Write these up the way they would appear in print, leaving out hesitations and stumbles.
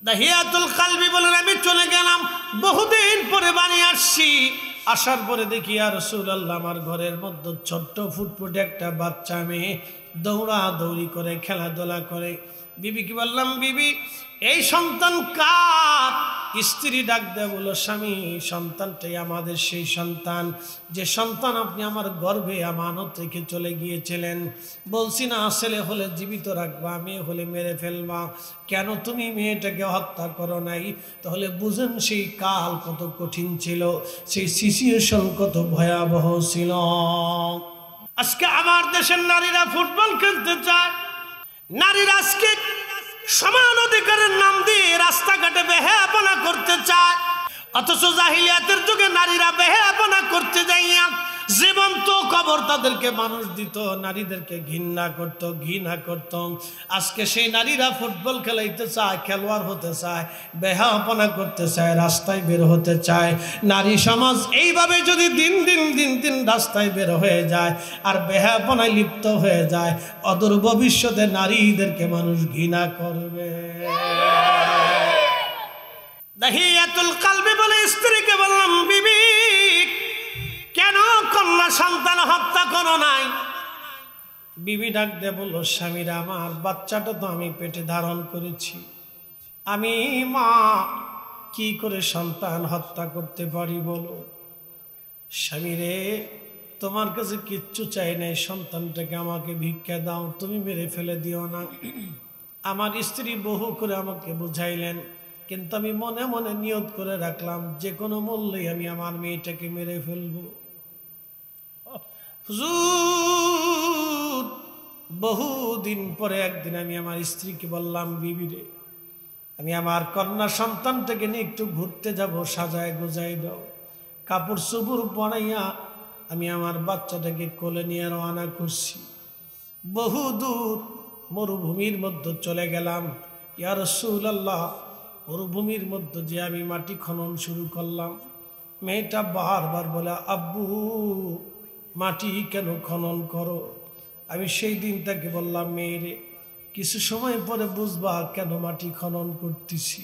দাহিয়াতুল কালবি বলেন আমি চলে গেলাম, বহুদিন পরে বাড়ি আসছি। আসার পরে দেখি ইয়া রাসূলুল্লাহ আমার ঘরের মধ্যে ছোট্ট ফুটফুটে একটা বাচ্চা মেয়ে দৌড়াদৌড়ি করে খেলাধুলা করে। বিবিকে বললাম, বিবি এই সন্তান কার? স্ত্রী ডাক দেয় বলো, স্বামী সন্তানটাই আমাদের সেই সন্তান যে সন্তান আপনি আমার গর্ভে আমানত রেখে চলে গিয়েছিলেন। বলছি না ছেলে হলে জীবিত রাখবা, মেয়ে হলে মেরে ফেলবা, কেন তুমি মেয়েটাকে হত্যা করো নাই? তাহলে বুঝেন সেই কাল কত কঠিন ছিল, সেই সিচুয়েশন কত ভয়াবহ ছিল। আজকে আমার দেশের নারীরা ফুটবল খেলতে চায়, নারীরা আজকে সমান অধিকারের নাম দিয়ে রাস্তাঘাটে বেহায়াপনা করতে চায়, অথচ জাহিলিয়াতের যুগে নারীরা বেহায়াপনা করতে যাইয়া জীবন্ত কবর তাদেরকে মানুষ দিত, নারীদেরকে ঘৃণা করত। আজকে সেই নারীরা ফুটবল খেলাইতে চায়, খেলোয়াড় হতে চায়, বেহায়াপনা করতে চায়, রাস্তায় বের হতে চায়। নারী সমাজ এইভাবে যদি দিন দিন রাস্তায় বের হয়ে যায় আর বেহায়াপনায় লিপ্ত হয়ে যায়, অদূর ভবিষ্যতে নারীদেরকে মানুষ ঘৃণা করবে। দাহিয়াতুল কালবি বলে স্ত্রীকে বললাম, বিবি কেন কন্যা সন্তান হত্যা করো নাই? বিবি ডাক দিয়ে বলল, স্বামীরা আমার বাচ্চাটা তো আমি পেটে ধারণ করেছি, আমি মা কি করে সন্তান হত্যা করতে পারি বলো? স্বামীরে তোমার কাছে কিচ্ছু চাই নাই, সন্তানটাকে আমাকে ভিক্ষা দাও, তুমি মেরে ফেলে দিও না। আমার স্ত্রী বহু করে আমাকে বুঝাইলেন, কিন্তু আমি মনে মনে নিয়ত করে রাখলাম যে কোনো মূল্যে আমি আমার মেয়েটাকে মেরে ফেলবো। হুজুর বহুদিন পরে একদিন আমি আমার স্ত্রীকে বললাম, বিবি রে আমি আমার কন্যা সন্তানটাকে নিয়ে একটু ঘুরতে যাব, সাজায় গোজায় দাও। কাপড় চোপড় পরাইয়া আমি আমার বাচ্চাটাকে কোলে নিয়ে রওনা করছি। বহুদূর মরুভূমির মধ্যে চলে গেলাম। ইয়া রাসূলুল্লাহ মরুভূমির মধ্যে যে আমি মাটি খনন শুরু করলাম, মেয়েটা বারবার বলে, আব্বু মাটি কেন খনন করো? আমি সেই দিন তাকে বললাম, মেয়েরে কিছু সময় পরে বুঝবা কেন মাটি খনন করতেছি।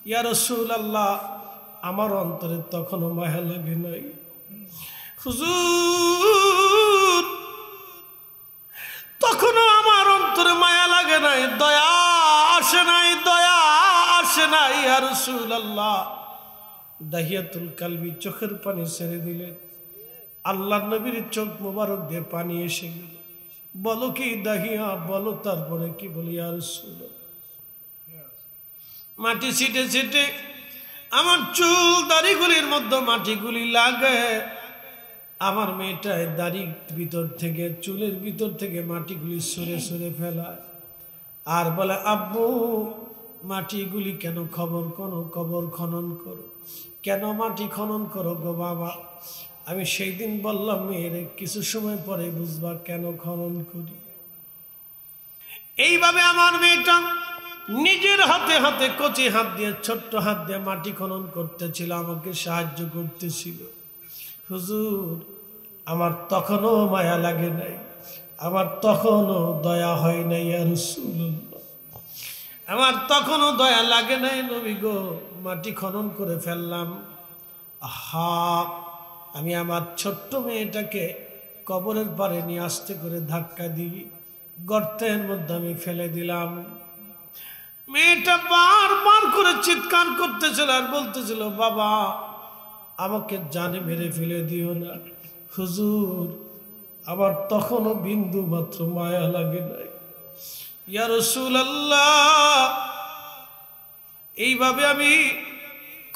ইয়া রাসূলুল্লাহ আমার অন্তরে তখনও মায়া লাগে নাই। হুজুর তখনও আমার অন্তরে মায়া লাগে নাই, দয়া আসে নাই, দয়া আসে নাই। ইয়া রাসূলুল্লাহ দাহিয়াতুল কালবি চোখের পানি ছেড়ে দিলেন। আল্লাহ নবীর চোখ মোবারক দিয়ে পানি এসে গেল। বলো কি দাহিয়া, বলো তারপরে কি বলি? ইয়া রাসূলুল্লাহ মাটি ছিটে ছিটে আমার চুল দাড়িগুলির মধ্যে মাটিগুলি লাগে। আমার মেয়েটায় দাড়ির ভিতর থেকে, চুলের ভিতর থেকে মাটিগুলি সরে সরে ফেলায় আর বলে, আব্বু মাটিগুলি কেন কবর খনন করো, কেন মাটি খনন করো গো বাবা? আমি সেই দিন বললাম, মেয়েরে কিছু সময় পরে বুঝবা কেন খনন করি। এইভাবে আমার মেয়েটা নিজের হাতে হাতে কচি হাত দিয়ে, ছোট্ট হাত দিয়ে মাটি খনন করতেছিল, আমাকে সাহায্য করতেছিল। হুজুর আমার তখনও মায়া লাগে নাই, আমার তখনও দয়া হয় নাই। ইয়া রাসূলুল্লাহ আমার তখনও দয়া লাগে নাই নবী গো, মাটি খনন করে ফেললাম। আহা আমি আমার ছোট্ট মেয়েটাকে কবরের পারে নিয়ে আস্তে করে ধাক্কা দিই, গর্তের মধ্যে আমি ফেলে দিলাম। মেয়েটা বারবার করে চিৎকার করতেছিল আর বলতেছিল, বাবা আমাকে জানে মেরে ফেলে দিও না। হুজুর আমার তখনও বিন্দু মাত্র মায়া লাগে নাই। ইয়া রাসূলুল্লাহ এইভাবে আমি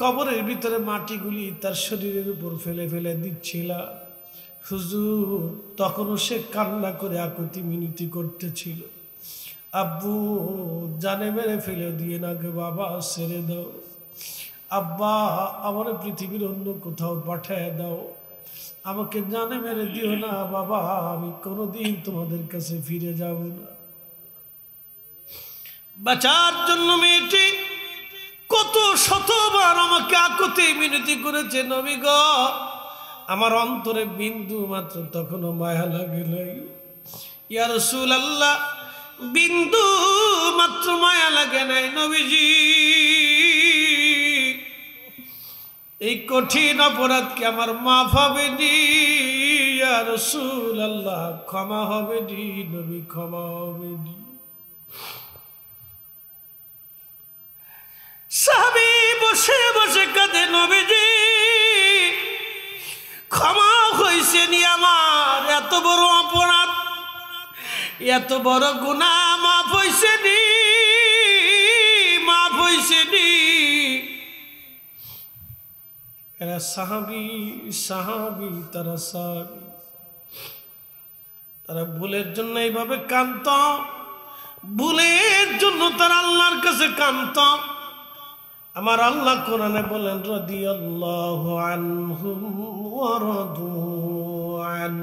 কবরের ভিতরে মাটিগুলি তার শরীরের উপর ফেলে ফেলে দিচ্ছিলাম। হুজুর তখনও সে কান্না করে আকুতি মিনতি করতেছিল, আব্বু জানে মেরে ফেলে দিয়ে না গে বাবা, ছেড়ে দাও। আব্বা আমার পৃথিবীর অন্য কোথাও পাঠায় দাও, আমাকে জানে মেরে দিও না বাবা, আমি কোনোদিন তোমাদের কাছে ফিরে যাব না। বাঁচার জন্য মেয়েটি কত শতবার আমাকে আকুতি মিনতি করেছে। নবী গো আমার অন্তরে বিন্দু মাত্র তখনও মায়া লাগে নাই। ইয়া রাসূলুল্লাহ বিন্দু মাত্র মায়া লাগে নাই নবীজি। কঠিন অপরাধ কি আমার মাফ হবে নি ইয়া রাসূলুল্লাহ, ক্ষমা হবে নি নবী, ক্ষমা হবে নি। সাহাবী বসে বসে কাঁদে, নবীজি ক্ষমা হয়েছে নি আমার, এত বড় অপরাধ, এত বড় গুনাহ মাফ হয়েছে নি, মাফ হয়েছে নি। এরা সাহাবী সাহাবী, তারা সাহাবী, তারা ভুলের জন্য এইভাবে কাঁদত, ভুলের জন্য তারা আল্লাহর কাছে কাঁদত। আমার আল্লাহ কোরআনে বলেন রাদিয়াল্লাহু আনহুম ওয়া রাদু আন,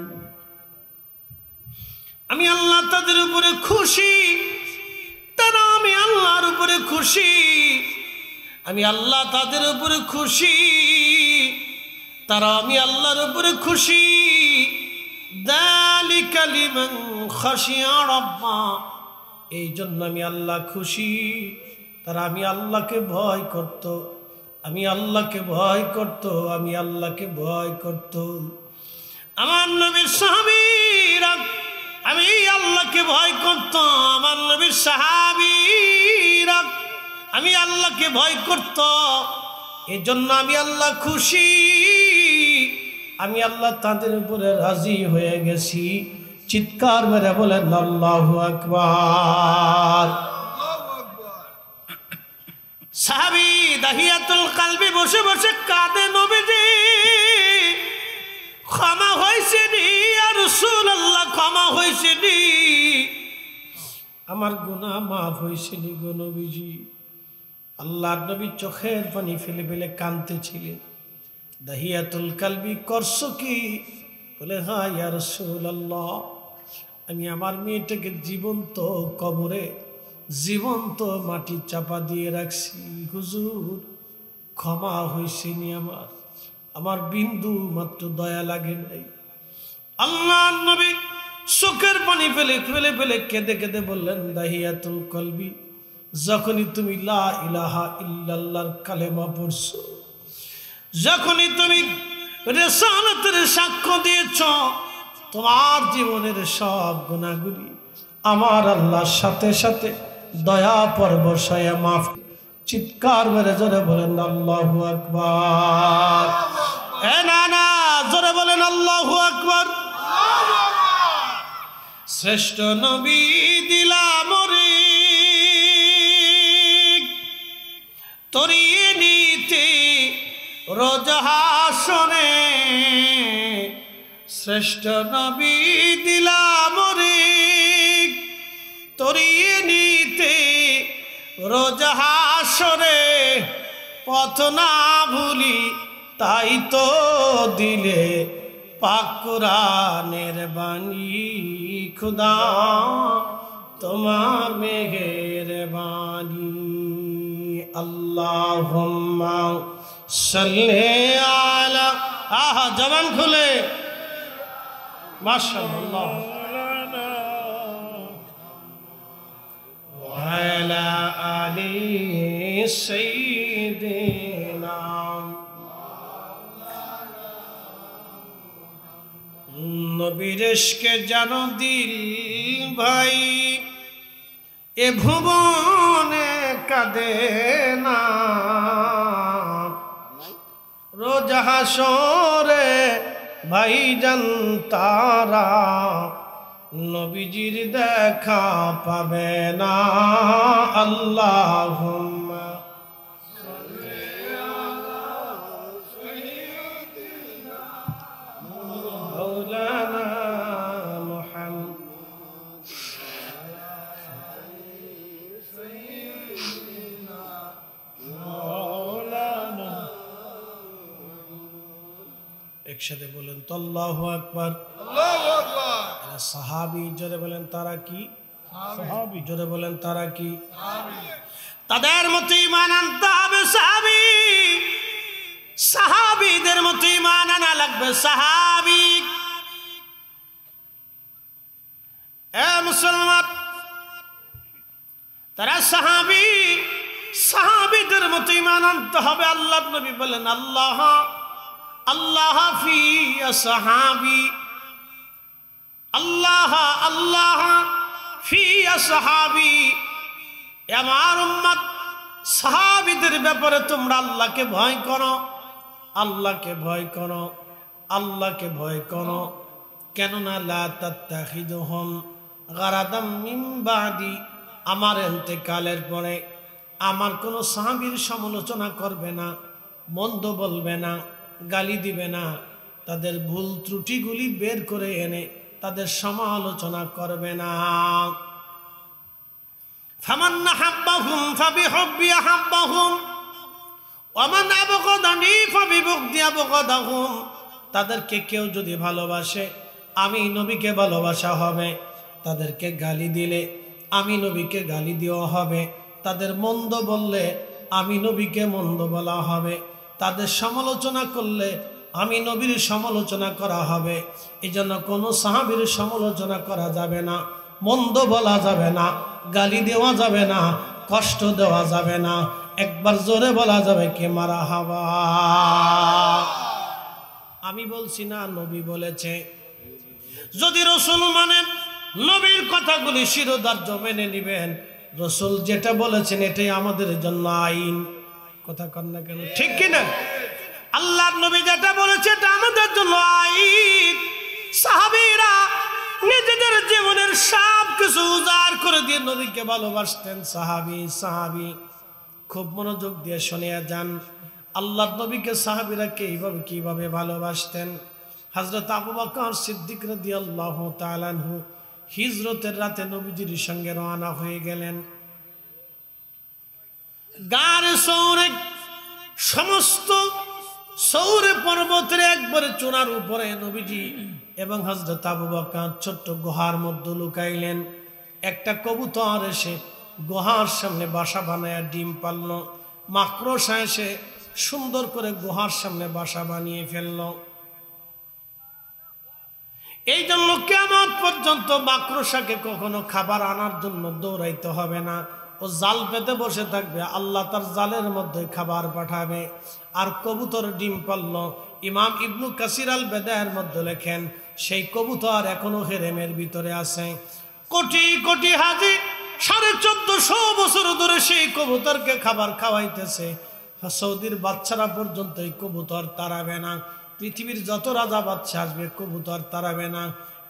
আমি আল্লাহ তাদের উপরে খুশি, তারা আমি আল্লাহর উপরে খুশি, আমি আল্লাহ তাদের উপরে খুশি, তারা আমি আল্লাহর উপরে খুশি। যালিকা লিমান খাশিয়া রাব্বা, এই জন্য আমি আল্লাহ খুশি, তারা আমি আল্লাহকে ভয় করত, আমি আল্লাহকে ভয় করত, আমি আল্লাহকে ভয় করত। আমার নবীর সাহাবীরা আমি আল্লাহকে ভয় করত, আমার নবীর সাহাবীরা আমি আল্লাহকে ভয় করত, এই জন্য আমি আল্লাহ খুশি, আমি আল্লাহ তাদের উপরে রাজি হয়ে গেছি। চিৎকার মেরে বলেন আল্লাহু আকবার। সাহাবী দাহিয়াতুল কলবি বসে বসে কাঁদে, নবীজি ক্ষমা হয়েছে নি ইয়া রাসূলুল্লাহ, ক্ষমা হয়েছে নি, আমার গুনাহ মাফ হয়েছে নি গো নবীজি। আল্লাহর নবী চোখের পানি ফেলে ফেলে কাঁদতেছিলেন। দাহিয়াতুল কলবি করছো কি? বলে হ্যাঁ ইয়া রাসূলুল্লাহ, আমি আমার মেয়েটাকে জীবন্ত কবরে জীবন্ত মাটি চাপা দিয়ে রাখছি, হুজুর ক্ষমা হয়েছে নি আমার, আমার বিন্দু মাত্র দয়া লাগে নাই। আল্লাহর নবী চোখের পানি ফেলে ফেলে ফেলে কেঁদে কেঁদে বললেন দাহিয়াতুল কলবি, যখনই তুমি লা ইলাহা ইল্লাল্লাহর কালেমা পড়ছো, যখনই তুমি রিসালাতের সাক্ষ্য দিয়েছ, তোমার জীবনের সব গুনাহগুলি আমার আল্লাহর সাথে সাথে দয়া পরবশয়ে মাফ। চিৎকার মেরে জোরে বলেন আল্লাহু আকবার। এ না না, জোরে বলেন আল্লাহু আকবার। শ্রেষ্ঠ নবী দিলাম রে তরিয়ে নিতে রোজ হাসরে, শ্রেষ্ঠ নবী দিলাম রে তরিয়ে নিতে রোজ হাসরে, পথ না ভুলি তাই তো দিলে পাক কুরআনের বাণী, খুদা তোমার মেহেরবানি। আল্লাহুম্মা সাল্লি আলা, আহা জবান খুলে মাশাআল্লাহ, ওয়া আলা আলি সাইয়্যিদিনা। নবীর ইশকে জানো দিল ভাই, এ ভুবনে কাঁদে না, রোজ হাসরে ভাইজান তারা নবীজির দেখা পাবে না। আল্লাহুম্মা সাল্লি আলা সাইয়্যিদিনা মাওলানা মুহাম্মদ। একসাথে বলেন তো আল্লাহু আকবার। আল্লাহু আকবার। সাহাবী, জোরে বলেন তারা কি? সাহাবী। জোরে বলেন তারা কি? সাহাবী। তাদের মতো ঈমান আনতে হবে সাহাবী, সাহাবীদের মতো ঈমান আনা লাগবে সাহাবী। এ মুসলমান, তারা সাহাবী, সাহাবীদের মতো ঈমান আনতে হবে। আল্লাহর নবী বলেন আল্লাহ আল্লাহ ফি আসহাবি, আল্লাহ আল্লাহ ফি আসহাবি, আমার উম্মত সাহাবীদের ব্যাপারে তোমরা আল্লাহকে ভয় করো, আল্লাহকে ভয় করো, আল্লাহকে ভয় করো। কেননা লা তাত্তাখিযুহুম গারাদাম মিন বাদি, আমার ইন্তেকালের পরে আমার কোনো সাহাবীর সমালোচনা করবে না, মন্দ বলবে না, গালি দিবে না, তাদের ভুল ত্রুটিগুলি বের করে এনে তাদের সমালোচনা করবে না। ফামান আহাব্বাহুম ফাবিহুব্বি আহাব্বাহুম ওয়া মান আবগাদানি ফাবিবুগদি আবগাদাহুম, তাদেরকে কেউ যদি ভালোবাসে আমি নবীকে ভালোবাসা হবে, তাদেরকে গালি দিলে আমি নবীকে গালি দেওয়া হবে, তাদের মন্দ বললে আমি নবীকে মন্দ বলা হবে, তাদের সমালোচনা করলে আমি নবীর সমালোচনা করা হবে। এই জন্য কোনো সাহাবীর সমালোচনা করা যাবে না, মন্দ বলা যাবে না, গালি দেওয়া যাবে না, কষ্ট দেওয়া যাবে না। একবার জোরে বলা যাবে কে মারহাবা। আমি বলছি না, নবী বলেছে। যদি রাসূল মানেন নবীর কথাগুলি শিরোধার্য মেনে নিবেন, রাসূল যেটা বলেছেন এটাই আমাদের জন্য আইন। কথা কন না কেন, ঠিক কিনা? আল্লাহর নবী যেটা বলেছে এটা আমাদের জন্য আইন। সাহাবীরা নিজেদের জীবনের সব কিছু উজাড় করে দিয়ে নবীকে ভালোবাসতেন। সাহাবী খুব মনোযোগ দিয়ে শুনে যান, আল্লাহর নবীকে সাহাবীরা কিভাবে ভালোবাসতেন। হযরত আবু বকর সিদ্দিক রাদিয়াল্লাহু তাআলা আনহু হিজরতের রাতে নবীজির সঙ্গে রওনা হয়ে গেলেন। গারে সৌরে, সমস্ত সৌরে পর্বতের একবারে চূড়ার উপরে নবীজি এবং হযরত আবু বকর ছোট্ট গুহার মধ্যে লুকাইলেন। একটা কবুতর এসে গুহার সামনে বাসা বানায় ডিম পারল। মাকড়সা এসে সুন্দর করে গুহার সামনে বাসা বানিয়ে ফেলল। এই জন্য কিয়ামত পর্যন্ত মাকড়সাকে কখনো খাবার আনার জন্য দৌড়াইতে হবে না, ও জাল পেতে বসে থাকবে, আল্লাহ তার জালের মধ্যে খাবার পাঠাবে। আর কবুতর ডিম পারল। ইমাম ইবনু কাসির আল বেদায়ের মধ্যে লেখেন সেই কবুতর এখনো হেরেমের ভিতরে আছে। কোটি কোটি হাজি 1450 বছর ধরে সেই কবুতরকে খাবার খাওয়াইতেছে। সৌদির বাচ্চারা পর্যন্ত এই কবুতর তাড়াবে না। পৃথিবীর যত রাজা বাচ্চা আসবে কবুতর তাড়াবে না।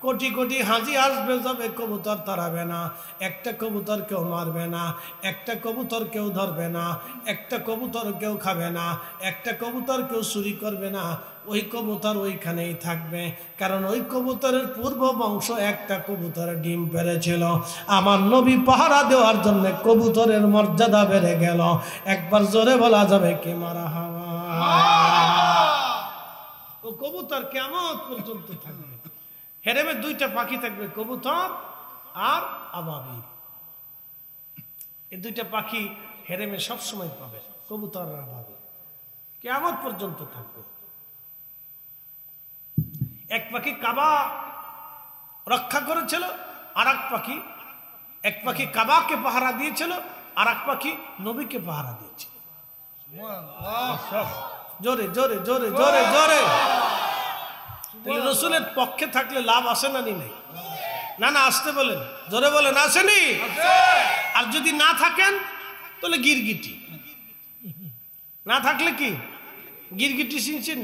কোটি কোটি হাজি আসবে যাবে, কবুতর তাড়াবে না। একটা কবুতর কেউ মারবে না, একটা কবুতর কেউ ধরবে না, একটা কবুতর কেউ খাবে না, একটা কবুতর কেউ চুরি করবে না। ওই কবুতর ওইখানেই থাকবে, কারণ ওই কবুতরের পূর্ব বংশ একটা কবুতর ডিম পেড়েছিল। আমার নবী পাহারা দেওয়ার জন্য কবুতরের মর্যাদা বেড়ে গেল। একবার জোরে বলা যাবে কে মারহাবা। ও কবুতর কিয়ামত পর্যন্ত থাকবে। হেরেমে দুইটা পাখি থাকবে, কবুতর আর আবাবিল। এই দুইটা পাখি হেরেমে সবসময় পাবে, কবুতর আর আবাবিল, কিয়ামত পর্যন্ত থাকবে। এক পাখি কাবা রক্ষা করেছিল, আর এক পাখি কাবাকে পাহারা দিয়েছিল, আর এক পাখি নবীকে পাহারা দিয়েছিল। জোরে জোরে জোরে জোরে জোরে। রসুলের পক্ষে থাকলে লাভ আসে না? নেই না? না আসতে বলেন, জোরে বলেন, আসেনি? আর যদি না থাকেন তাহলে গিরগিটি। না থাকলে কি গিরগিটি চিনছেন?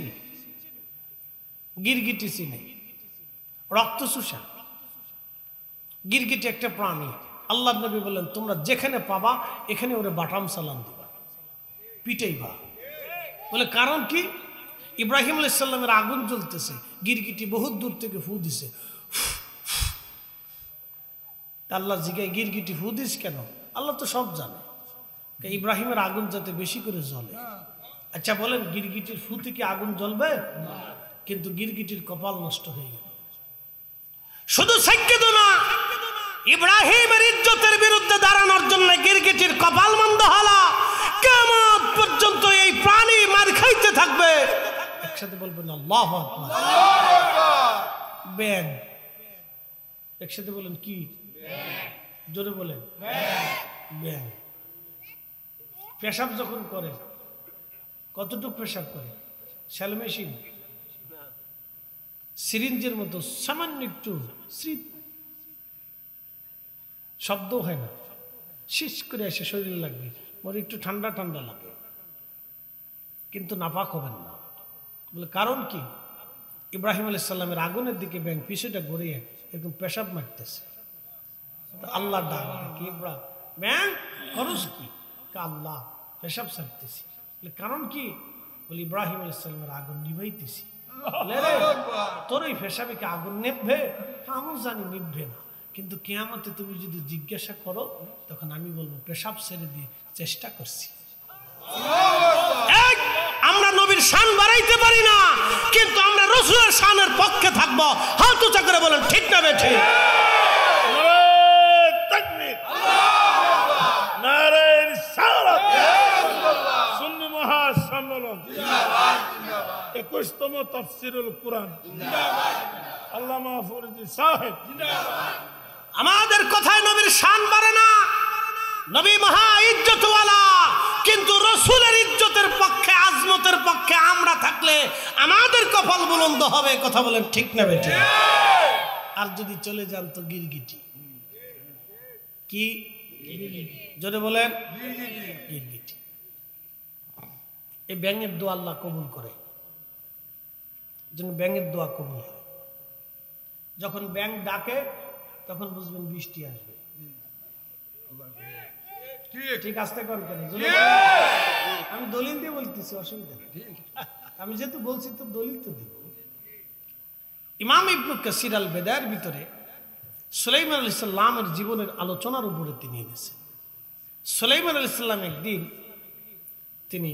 গিরগিটি চিনে, রক্ত চুষা গিরগিটি একটা প্রাণী। আল্লাহ নবী বললেন তোমরা যেখানে পাবা এখানে ওরে বাটাম সালাম দিবা, পিটাইবা। বলে কারণ কি? ইব্রাহিম আলাইহিস সালামের আগুন জ্বলতেছে, গিরগিটি বহুত দূর থেকে ফু দিছে। আল্লাহ জিজ্ঞাসা, গিরগিটি ফু দিস কেন? আল্লাহ তো সব জানে। ইব্রাহিমের আগুন যাতে বেশি করে জ্বলে। আচ্ছা বলেন, গিরগিটির ফু থেকে আগুন জ্বলবে? কিন্তু গিরগিটির কপাল নষ্ট হয়ে গেল। শুধু সাইকেদ না, ইব্রাহিমের ইজ্জতের বিরুদ্ধে দাঁড়ানোর জন্য গিরগিটির কপাল মন্দ হলো। কিয়ামত পর্যন্ত এই প্রাণী মার খাইতে থাকবে। একসাথে বলবেন আল্লাহু আকবার। ব্যাং, একসাথে বলেন কি? জোরে বলেন ব্যাং। পেশাব যখন করে, কতটুকু পেশাব করে? শ্যালো মেশিন সিরিঞ্জের মতো সামান্য একটু শব্দ হয় না, শীষ করে এসে শরীরে লাগবে, মনে একটু ঠান্ডা ঠান্ডা লাগে, কিন্তু নাপাক হবেন না। বলে কারণ কি? ইব্রাহিম আলাইহিস সালামের আগুনের দিকে ব্যাং পিছুটা ঘুরিয়ে এরকম পেশাব মারতেছে। আল্লাহ ডাক, কি ইব্রাহিম ব্যাং খরচ কি? আল্লাহ পেশাব ছাড়তেছি। কারণ কি? বলে ইব্রাহিম আলাইহিস সালামের আগুন নিভাইতেছি। তোর ওই পেশাবে কি আগুন নেভবে? আমিও জানি নিভবে না, কিন্তু কিয়ামতে তুমি যদি জিজ্ঞাসা করো তখন আমি বলবো পেশাব ছেড়ে দিয়ে চেষ্টা করছি। আমরা নবীর শান বাড়াইতে পারি না, কিন্তু আমরা রাসূলের শানের পক্ষে থাকবো। হাত উঁচা করে বলেন ঠিক না বেঠিক? তাকবীর, নারে রিসালাত, সুন্নি মহাসম্মেলন, 21তম তাফসীরুল কুরআন, আল্লামা ফরিদী সাহেব। আমাদের কথায় নবীর শান বাড়ে না, নবী মহা ইজ্জতওয়ালা, কিন্তু রাসূলের ইজ্জতের পক্ষে, আজমতের পক্ষে আমরা থাকলে আমাদের কপাল বুলন্দ হবে। কথা বলেন ঠিক না বেঠিক? আর যদি চলে যান তো গিরগিটি। কি জোরে বলেন? গিরগিটি। এই ব্যাঙের দোয়া আল্লাহ কবুল করে, জন্য ব্যাঙের দোয়া কবুল হয়। যখন ব্যাঙ ডাকে তখন বুঝবেন বৃষ্টি আসবে। ঠিক আসতে করেন কেন? আমি দলিল দিয়ে বলতেছি, অসুবিধা নেই। আমি যেহেতু বলছি তো দলিল তো দিব। ইমাম ইবনে কাসির আল বেদায়ের ভিতরে সুলাইমান আলাইহিস সালামের জীবনের আলোচনার উপরে তিনি এনেছেন। সুলাইমান আলাইহিস সালাম একদিন, তিনি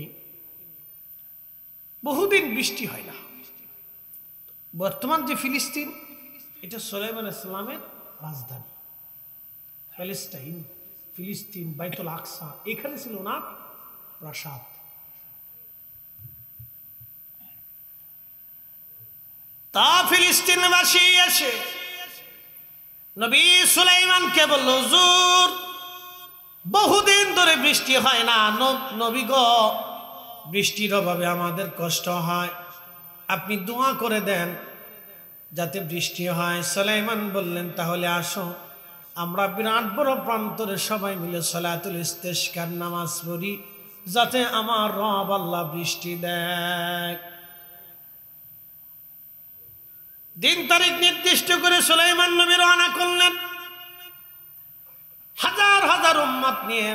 বহুদিন বৃষ্টি হয় না। বর্তমান যে ফিলিস্তিন, এটা সুলাইমান আলাইহিস সালামের রাজধানী। প্যালেস্টাইন, ফিলিস্তিন, বাইতুল আকসা, এখানে ছিল না প্রাসাদ। তা ফিলিস্তিনবাসী এসে নবী সুলাইমানকে বলল, হুজুর বহুদিন ধরে বৃষ্টি হয় না, নবী গো বৃষ্টির অভাবে আমাদের কষ্ট হয়, আপনি দোয়া করে দেন যাতে বৃষ্টি হয়। সুলাইমান বললেন, তাহলে আসো আমরা বিরাট বড় প্রান্তরে সবাই মিলে সালাতুল ইস্তিসকার নামাজ পড়ি, যাতে আমার রব আল্লাহ বৃষ্টি দেয়। দিন তারিখ নির্দিষ্ট করে সুলাইমান নবী রওনা করলেন। হাজার হাজার উম্মত নিয়ে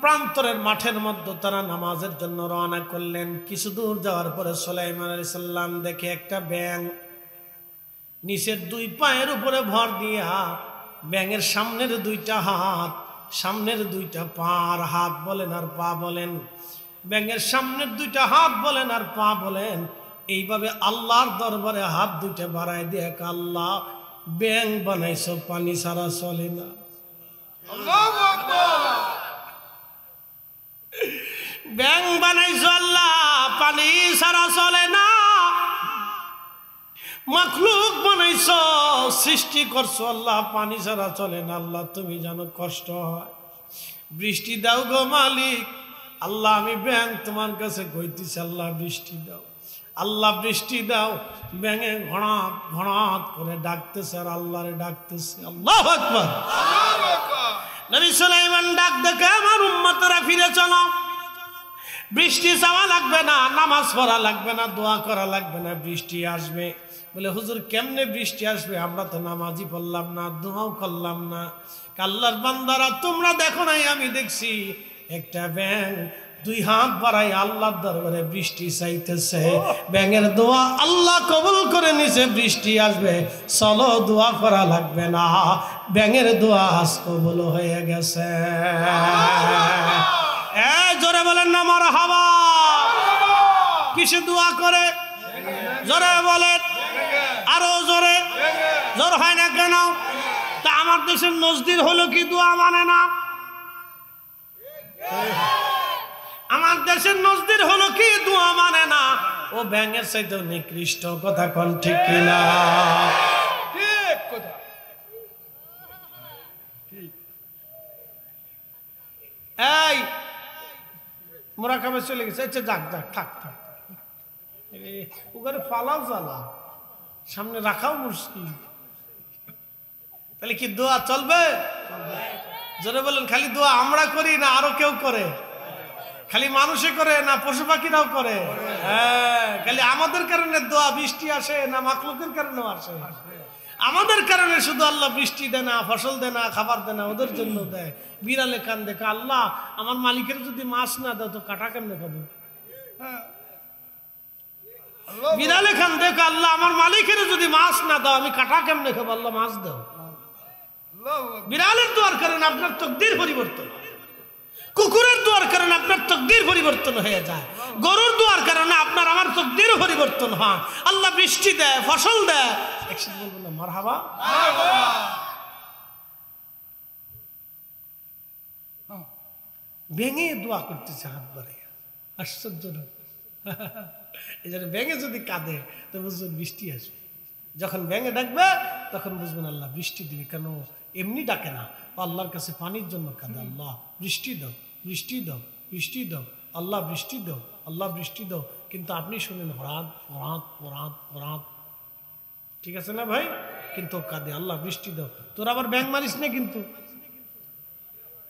প্রান্তরের মাঠের মধ্যে তারা নামাজের জন্য রওনা করলেন। কিছু দূর যাওয়ার পরে সুলাইমান আলাইহিস সালাম দেখে একটা ব্যাঙ নিচের দুই পায়ের উপরে ভর দিয়া, ব্যাঙের সামনের দুইটা হাত, সামনের দুইটা পা, আর হাত বলেন আর পা বলেন, ব্যাঙের সামনের দুইটা হাত বলেন আর পা বলেন, এইভাবে আল্লাহর দরবারে হাত দুইটা বাড়ায় দিয়ে, আল্লাহ ব্যাঙ বানাইছো, পানি ছাড়া চলে না। আল্লাহু আকবার। ব্যাঙ বানাইছো আল্লাহ, পানি ছাড়া চলে না। মাখলুক বানাইছো, সৃষ্টি করছো আল্লাহ, পানি ছাড়া চলে না। আল্লাহ তুমি জানো কষ্ট হয়, বৃষ্টি দাও গো মালিক। আল্লাহ আমি ব্যাঙ তোমার কাছে কইতেছি, আল্লাহ বৃষ্টি দাও, আল্লাহ বৃষ্টি দাও। ব্যাঙে ঘড়াত ঘড়াত করে ডাকতেছে আর আল্লাহরে ডাকতেছে। আল্লাহু আকবার। নবী সুলাইমান ডাক দেখে, আমার উম্মতরা ফিরে চলো, বৃষ্টি চাওয়া লাগবে না, নামাজ পড়া লাগবে না, দোয়া করা লাগবে না, বৃষ্টি আসবে। বলে হুজুর কেমনে বৃষ্টি আসবে? আমরা তো নামাজই পড়লাম না, দোয়াও করলাম না। আল্লাহর বান্দারা তোমরা দেখো নাই, আমি দেখছি একটা ব্যাঙ দুই হাত বাড়াই আল্লাহর দরবারে বৃষ্টি চাইতেছে। ব্যাঙের দোয়া আল্লাহ কবুল করে নিছে, বৃষ্টি আসবে। চলো দোয়া করা লাগবে না, ব্যাঙের দোয়া আজ কবুল হয়ে গেছে। জোরে বলেন না মারহাবা। কিসে দোয়া করে? জোরে বলেন, আরো জোরে। জোর হয় না কেন? তা আমার দেশের নজদির হলো কি দোয়া মানে না? আমার দেশের নজদির হলো কি দোয়া মানে না? ও ব্যাঙের চাইতে নিকৃষ্ট। কথা কোন ঠিক কিনা? ঠিক কথা। এই মোরাকাবে চলে গেছে, আচ্ছা যাক যাক, থাক থাক, ওখানে ফালাও জ্বালা, সামনে রাখাও মুশকিল। তাহলে কি দোয়া চলবে? জোরে বলেন, খালি দোয়া আমরা করি না আরো কেউ করে? খালি মানুষে করে না পশু পাখিরাও করে? হ্যাঁ, খালি আমাদের কারণে দোয়া বৃষ্টি আসে না মাখলুকের কারণেও আসে? আমাদের কারণে শুধু আল্লাহ বৃষ্টি দেয় না, ফসল দেয় না, খাবার দেয় না, ওদের জন্য দেয়। বিড়ালে কান দেখে, আল্লাহ আমার মালিকের যদি মাছ না দাও তো কাটা কেমনে খাবো? বিড়ালে খান দেখো, আল্লাহ আমার মালিকের যদি মাছ না দাও আমি কাটা কেমনে খাবো? আল্লাহ মাছ দাও। বিড়ালের দোয়ার কারণে আপনার তকদির পরিবর্তন হয়, কুকুরের দোয়ার কারণে আপনার তকদির পরিবর্তন হয়ে যায়, গরুর দোয়ার কারণে আপনার আমার তকদির পরিবর্তন হয়। আল্লাহ বৃষ্টি দেয়, ফসল দেয়। একসাথে বলবো না মারহাবা? ভেঙে দোয়া করতেছে হাত বাড়িয়ে, আশ্চর্য না? এই জন্য ব্যাঙে যদি কাঁদে তো বুঝবেন বৃষ্টি আসবে। যখন ব্যাঙে ডাকবে তখন বুঝবেন আল্লাহ বৃষ্টি দিবে। কেন এমনি ডাকে না, আল্লাহর কাছে পানির জন্য কাঁদে, আল্লাহ বৃষ্টি দাও, বৃষ্টি দাও, বৃষ্টি দাও, আল্লাহ বৃষ্টি দাও, আল্লাহ বৃষ্টি দাও। কিন্তু আপনি শুনেন হরাত হরাত হরাত হরাত, ঠিক আছে না ভাই? কিন্তু কাঁদে আল্লাহ বৃষ্টি দাও। তোর আবার ব্যাঙ মারিস না, কিন্তু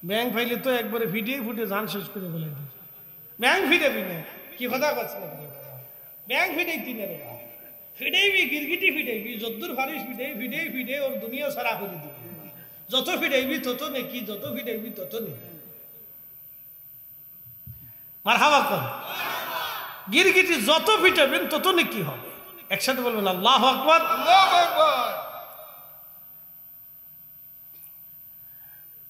ব্যাঙ ফাইলে তো একবারে ভিডিয়ে ফুটে জান শেষ করে বলে দিস। ব্যাঙ ফিরে বিনে কি কথা করছে না? ব্যাঙ ফিডেই তিনে রে ফিডেইবি, গিরগিটি ফিডেইবি, যদ্দুর ফারিস ফিডেই ফিডেই ফিডে ওর দুনিয়া সারা করে দিবি। যত ফিডেইবি তত নেকি, যত ফিডেইবি তত নেকি। মারহাবা কর। গিরগিটি যত ফিটাবেন তত নেকি হবে। একসাথে বলবেন আল্লাহু আকবার। আল্লাহু আকবার।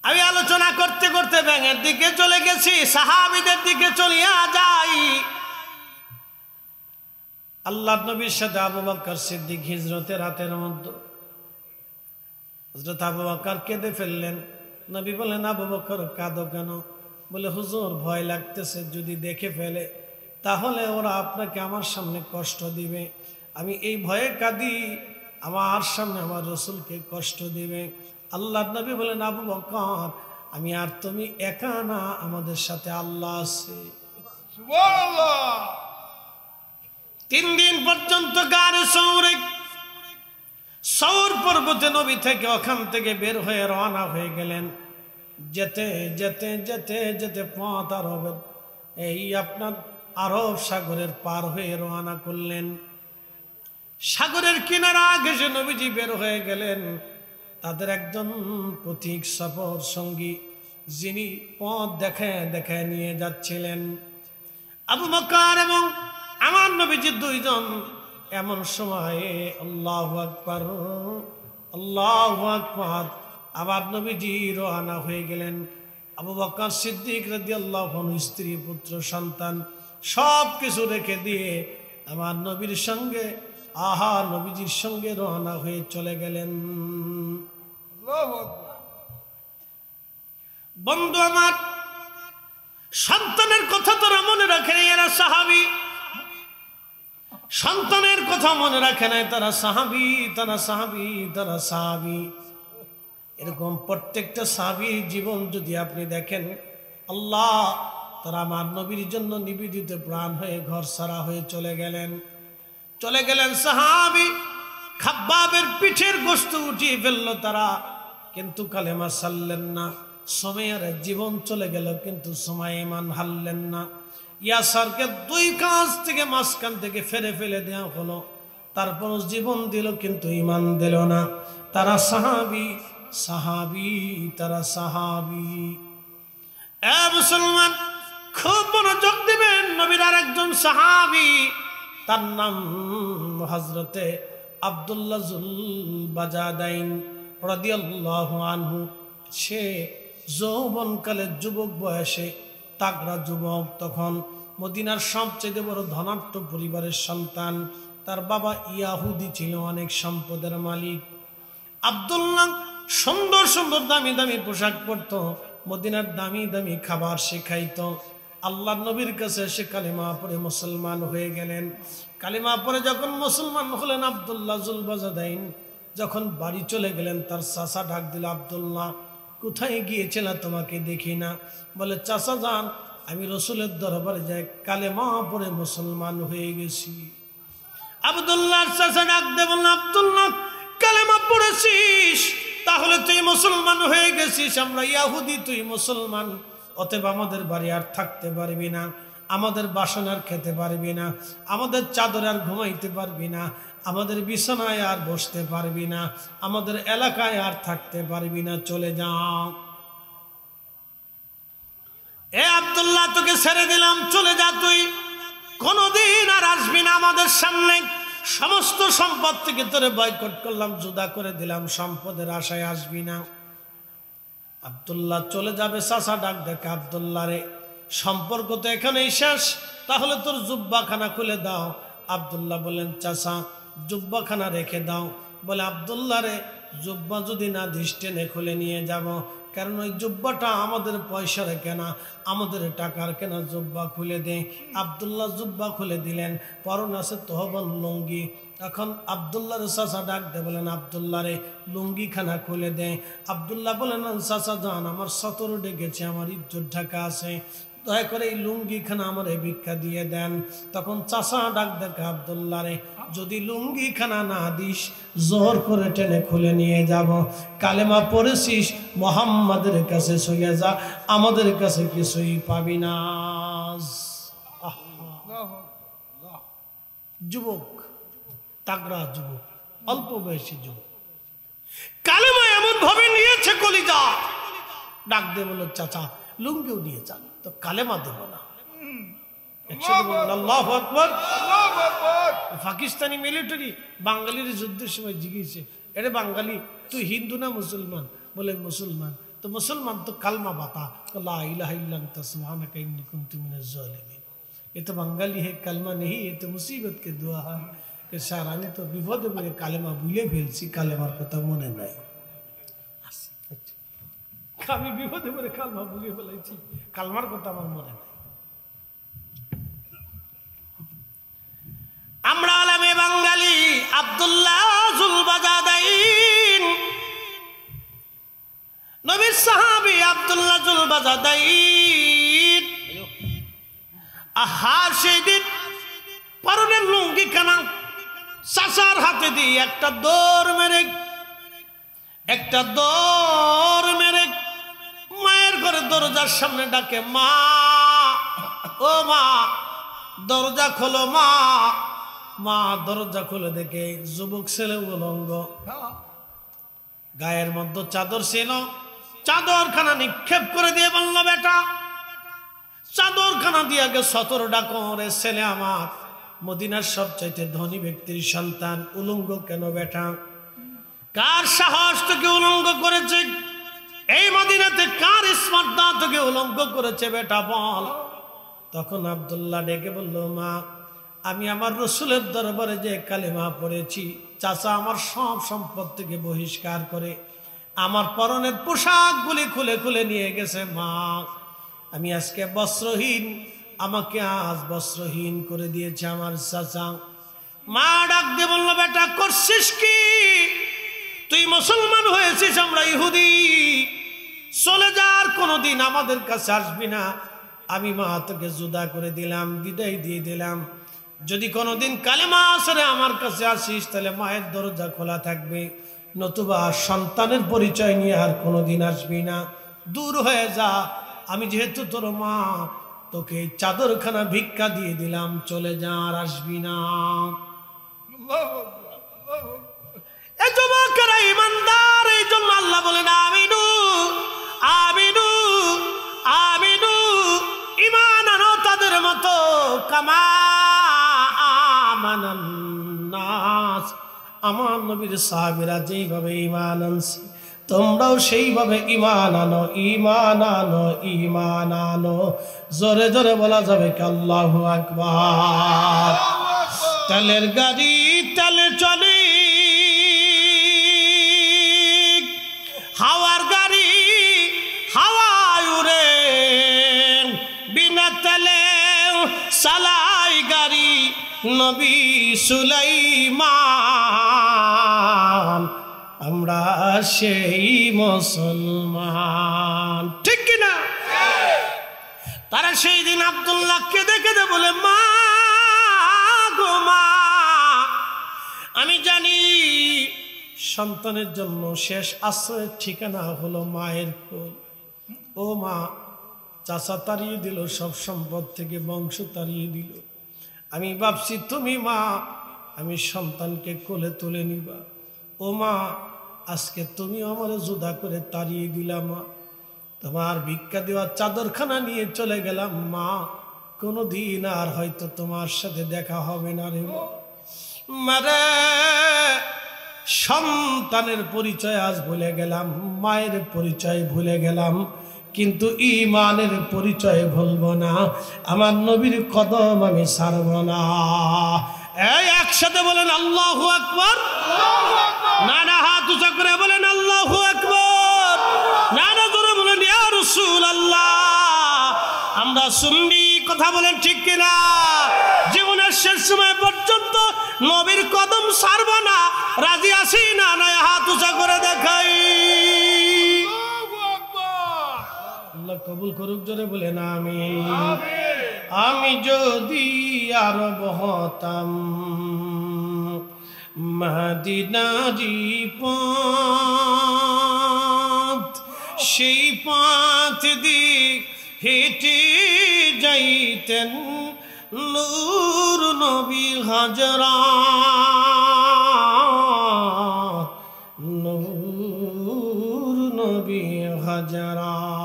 আমি আলোচনা করতে করতে ব্যাঙের দিকে চলে গেছি, সাহাবীদের দিকে চলিয়া যাই। আল্লাহর নবীর সাথে আবু বকর সিদ্দিক হিজরতের রাতের মধ্যে হযরত আবু বকর কেঁদে ফেললেন। নবী বলেন, আবু বকর কাঁদো কেন? বলে, হুজুর ভয় লাগতেছে, যদি দেখে ফেলে তাহলে ওরা আপনাকে আমার সামনে কষ্ট দিবে। আমি এই ভয়ে কাঁদি, আমার সামনে আমার রাসূলকে কষ্ট দিবে। আল্লাহর নবী বলেন, আবু বকর আমি আর তুমি একা না, আমাদের সাথে আল্লাহ আছে। সুবহানাল্লাহ। 3 দিন পর্যন্ত গারে সৌরে সৌর পর্বতে নবী থেকে ওখান থেকে বের হয়ে রওনা হয়ে গেলেন। যেতে যেতে যেতে যেতে পথ আরবের এই আপনার আরব সাগরের পার হয়ে রওনা করলেন। সাগরের কিনারা ঘেঁষে নবীজি বের হয়ে গেলেন। তাদের একজন পথিক সফর সঙ্গী, যিনি পথ দেখায় দেখায় নিয়ে যাচ্ছিলেন। আবু বকর এবং আমার নবীজি দুইজন। এমন সময়ে আল্লাহু আকবার, আল্লাহু আকবার, আবার নবীজি রওনা হয়ে গেলেন। আবু বকর সিদ্দিক রাদিয়াল্লাহু আনহু স্ত্রী পুত্র সন্তান সব কিছু রেখে দিয়ে আমার নবীর সঙ্গে নবীজির সঙ্গে রওনা হয়ে চলে গেলেন। আল্লাহু আকবার। বন্ধু আমার, সন্তানের কথা তোরা মনে রাখে নাই, এরা সাহাবী। সন্তানের কথা মনে রাখে নাই, তারা সাহাবী, তারা সাহাবী, তারা সাহাবী। এরকম প্রত্যেকটা সাহাবীর জীবন যদি আপনি দেখেন, আল্লাহ তারা আমার নবীর জন্য নিবেদিত প্রাণ হয়ে ঘর সারা হয়ে চলে গেলেন। সাহাবী খাব্বাবের পিঠের গোশত উঠিয়ে ফেললো তারা, কিন্তু কালেমা সারলেন না। সময়ের জীবন চলে গেল, কিন্তু সময় ইমান হারলেন না। ইয়াসারকে 2 কাজ থেকে মাঝখান থেকে ফেলে ফেলে দেওয়া হলো, তারপর জীবন দিল কিন্তু ইমান দিল না। তারা সাহাবী, সাহাবী, তারা সাহাবী। এ মুসলমান, খুব মনোযোগ দিবেন। নবীর আরেকজন সাহাবী, তার নাম হযরতে আব্দুল্লাহ যুল বাজাদাইন রাদিয়াল্লাহু আনহু। সে যৌবনকালে যুবক বয়সে তাগড়া যুবক, তখন মদিনার সবচেয়ে বড় ধনাঢ্য পরিবারের সন্তান। তার বাবা ইয়াহুদি ছিল, অনেক সম্পদের মালিক। আব্দুল্লাহ সুন্দর সুন্দর দামি দামি পোশাক পরত, মদিনার দামি দামি খাবার সে খাইত। আল্লাহর নবীর কাছে সে কালিমা পড়ে মুসলমান হয়ে গেলেন। কালিমা পড়ে যখন মুসলমান হলেন আব্দুল্লাহ যুল বাজাদাইন, যখন বাড়ি চলে গেলেন, তার চাচা ডাক দিল, আব্দুল্লাহ কোথায় গিয়েছিল, তোমাকে দেখি না। বলে, চাচা যান, আমি রসুলের দরবারে যাই, কালেমা পড়ে মুসলমান হয়ে গেছি। আব্দুল্লাহর চাচা ডাক দিয়ে বললেন, আব্দুল্লাহ কালেমা পড়েছিস, তাহলে তুই মুসলমান হয়ে গেছিস, আমরা ইয়াহুদি, তুই মুসলমান, অতএব আমাদের বাড়ি আর থাকতে পারবি না, আমাদের বাসন আর খেতে পারবি না, আমাদের চাদর আর ঘুমাইতে পারবি না, আমাদের বিছানায় আর বসতে পারবি না, আমাদের এলাকায় আর থাকতে পারবি না, চলে যা। এ আব্দুল্লাহ তোকে ছেড়ে দিলাম, চলে যা, তুই কোনদিন আর আসবি না আমাদের সামনে, সমস্ত সম্পদ থেকে তোরে বয়কট করলাম, জুদা করে দিলাম, সম্পদের আশায় আসবি না। আব্দুল্লাহ চলে যাবে। চাচা ডাক দেখে, আব্দুল্লাহ রে, সম্পর্ক তো এখানেই শেষ, তাহলে তোর জুব্বাখানা খুলে দাও। আব্দুল্লাহ বললেন, চাচা জুব্বাখানা রেখে দাও। বলে, আব্দুল্লাহ রে, জুব্বা যদি না দিস টেনে খুলে নিয়ে যাব, কারণ ওই জুব্বাটা আমাদের পয়সার কেনা, আমাদের টাকার কেনা, জুব্বা খুলে দে। আব্দুল্লাহ জুব্বা খুলে দিলেন, পরন আছে তহবন লুঙ্গি। এখন আব্দুল্লাহর চাচা ডাক দে বলেন, আব্দুল্লাহ রে, লুঙ্গি খানা খুলে দে। আব্দুল্লাহ বলেন, চাচা যান, আমার সতর ডেকেছে, আমার ইজ্জত ঢাকা আছে, দয়া করে এই লুঙ্গি খানা আমার ভিক্ষা দিয়ে দেন। তখন চাচা ডাক দেখে, আব্দুল্লাহ রে, যদি লুঙ্গি খানা না দিস, জোর করে টেনে খুলে নিয়ে যাব। কালেমা পড়েছিস, মুহাম্মাদের কাছে সইয়া যা, আমাদের কাছে কিছুই পাবি না। যুবক, তাগড়া যুবক, অল্প বয়সী যুবক, কালেমা এমন ভাবে নিয়েছে কলিজা। ডাক দিয়ে বলল, চাচা লুঙ্গিও নিয়ে যান, তো কালেমা দেব না। আল্লাহু আকবার। পাকিস্তানি মিলিটারি বাঙালির যুদ্ধের সময় জিজ্ঞেসে, এরে বাঙালি, তুই হিন্দু না মুসলমান? বলে, মুসলমান। তো মুসলমান তো কালমা বাতা, লা ইলাহা ইল্লা আনতা সুবহানাকা ইন্নী কুনতু মিনাজ জালিমিন। ये तो बंगाली है, कलमा नहीं, ये तो मुसीबत के दुआ है। कि স্যার, আমি তো বিপদে পড়ে কালেমা ভুলে ফেলছি, কালেমার কথা মনে নাই। আমি বিপদে পড়ে কালমা ভুলে ফেলেছি, কালমার কথা আমার মনে নাই। আমরা আলেমে বাঙালি আব্দুল্লাহ জুলবাজাদাইন, নবীর সাহাবী আব্দুল্লাহ জুলবাজাদাইন, আহা সেদিন পরনের লুঙ্গি খানা চাচার হাতে দিয়ে একটা দৌড় মেরে মায়ের ঘরে দরজার সামনে ডাকে, মা, ও মা, দরজা খোলো মা। মা দরজা খুলে দেখে যুবক ছেলে উলঙ্গ, গায়ের মধ্যে চাদর ছিল, চাদরখানা নিক্ষেপ করে দিয়ে বলল, বেটা চাদরখানা দিয়ে আগে সতর ডাকো, রে ছেলে আমার, মদিনার সবচাইতে ধনী ব্যক্তির সন্তান, উলঙ্গ কেন বেটা? কার সাহস তোকে উলঙ্গ করেছে? এই মদিনাতে কার স্পর্ধা তোকে উলঙ্গ করেছে বেটা, বল। তখন আব্দুল্লাহ ডেকে বলল, মা, আমি আমার রসুলের দরবারে যে কালেমা পড়েছি, চাচা আমার সব সম্পদ থেকে বহিষ্কার করে আমার পরনের পোশাকগুলি খুলে খুলে নিয়ে গেছে। মা, আমি আজকে বস্ত্রহীন, আমাকে আজ বস্ত্রহীন করে দিয়েছে আমার চাচা। মা ডাক দিয়ে বলল, বেটা করছিস কি? তুই মুসলমান হয়েছিস, আমরা ইহুদি, চলে যার কোনোদিন আমাদের কাছে আসবি না। আমি মা তোকে জুদা করে দিলাম, বিদায় দিয়ে দিলাম। যদি কোনোদিন কালেমা আসরে আমার কাছে আসিস, তাহলে মায়ের দরজা খোলা থাকবে, নতুবা সন্তানের পরিচয় নিয়ে আর কোনোদিন আসবি না, দূর হয়ে যা। আমি যেহেতু তোর মা, তোকে চাদরখানা ভিক্ষা দিয়ে দিলাম, চলে যা, আর আসবি না। এই যুবকেরা ইমানদার, এই জন্য আল্লাহ বলেন, আমিনু আমিনু আমিনু, ঈমান আনো তাদের মতো, কামা আমানান নাস, আমার নবীর সাহাবীরা যেইভাবে ঈমান আনছে, তোমরাও সেইভাবে ঈমান আনো, ঈমান আনো, ঈমান আনো। জোরে জোরে বলা যাবে কি আল্লাহু আকবার। তেলের গাড়ি তেলে চলে, হাওয়ার গাড়ি হাওয়ায় উড়ে, বিনা তেলে চালাই গাড়ি নবী সুলাইমান। আমরা সেই মুসলমান, ঠিক কিনা? তারা সেই দিন আব্দুল্লাহকে দেখে বলে, মা গো মা, সন্তানের জন্য শেষ আশ্রয়ের ঠিকানা হলো মায়ের কোল। ও মা, চাচা তাড়িয়ে দিল, সব সম্পদ থেকে বংশ তাড়িয়ে দিল। আমি ভাবছি তুমি মা, আমি সন্তানকে কোলে তুলে নিবা। ও মা, আজকে তুমি আমার জুদা করে তাড়িয়ে দিলাম মা, তোমার ভিক্ষা দেওয়া চাদরখানা নিয়ে চলে গেলাম মা, কোনোদিন আর হয়তো তোমার সাথে দেখা হবে না রে মারে। সন্তানের পরিচয় আজ ভুলে গেলাম, মায়ের পরিচয় ভুলে গেলাম, কিন্তু ঈমানের পরিচয় ভুলবো না, আমার নবীর কদম আমি ছাড়ব না। এই একসাথে বলেন আল্লাহু আকবার। না না, হাত উঁচা করে বলেন আল্লাহু আকবার। না না, জোরে বলেন ইয়া রাসূলুল্লাহ। আমরা সুন্নি, কথা বলেন ঠিক কিনা? জীবনের শেষ সময় পর্যন্ত নবীর কদম ছাড়ব না, রাজি আছি না? না, হাত উঁচা করে দেখাই। আল্লাহ কবুল করুক, জোরে বলেন আমিন। আমি যদি আরব হতাম, মদিনারি পথ, সেই পথ দিয়ে হেঁটে যাইতেন নূর নবী হাজরাত, নূর নবী হাজরাত।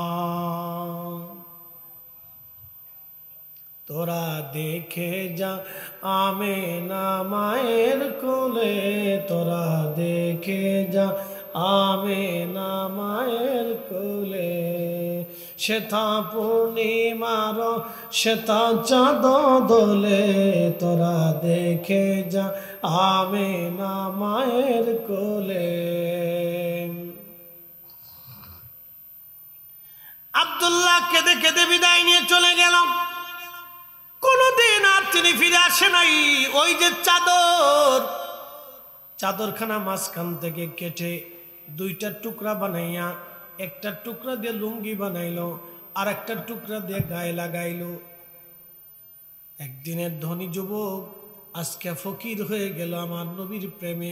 তোরা দেখে যা আমেনা মায়ের কোলে, তোরা দেখে যা আমেনা মায়ের কোলে, সেথা পূর্ণিমার সেথা চাঁদ দোলে, তোরা দেখে যা আমেনা মায়ের কোলে। আব্দুল্লাহ কেঁদে কেঁদে বিদায় নিয়ে চলে গেল। কোনদিন আর তিনি ফিরে আসে নাই। ওই যে চাদরখানা মাঝখান থেকে কেটে দুইটা টুকরা বানাইয়া, একটা টুকরা দিয়ে লুঙ্গি বানাইলো, আর একটা টুকরা দিয়ে গায়ে লাগাইলো। একদিনের ধনী যুবক আজকে ফকির হয়ে গেল আমার নবীর প্রেমে।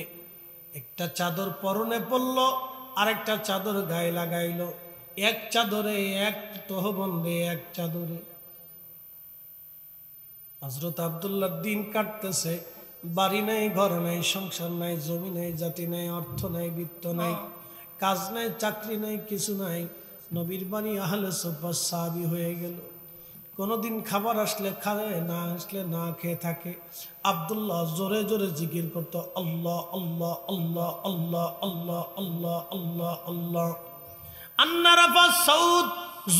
একটা চাদর পরনে পড়ল, আর একটা চাদর গায়ে লাগাইলো। এক চাদরে, এক তহবন্দে, এক চাদরে। হযরত আব্দুল্লাহ দিন কাটতেছে, বাড়ি নাই, ঘর নাই, সংসার নাই, জমি নাই, জাতি নাই, অর্থ নাই, বিত্ত নাই, কাজ নাই, চাকরি নাই, কিছু নাই। নবীর বাণী আহলে সুফাহ সাহাবী হয়ে গেল। কোনোদিন খাবার আসলে খায়, না আসলে না খেয়ে থাকে। আব্দুল্লাহ জোরে জোরে জিকির করতো, আল্লাহ আল্লাহ আল্লাহ আল্লাহ আল্লাহ আল্লাহ আল্লাহ আল্লাহ। আন্না রাফা সাউদ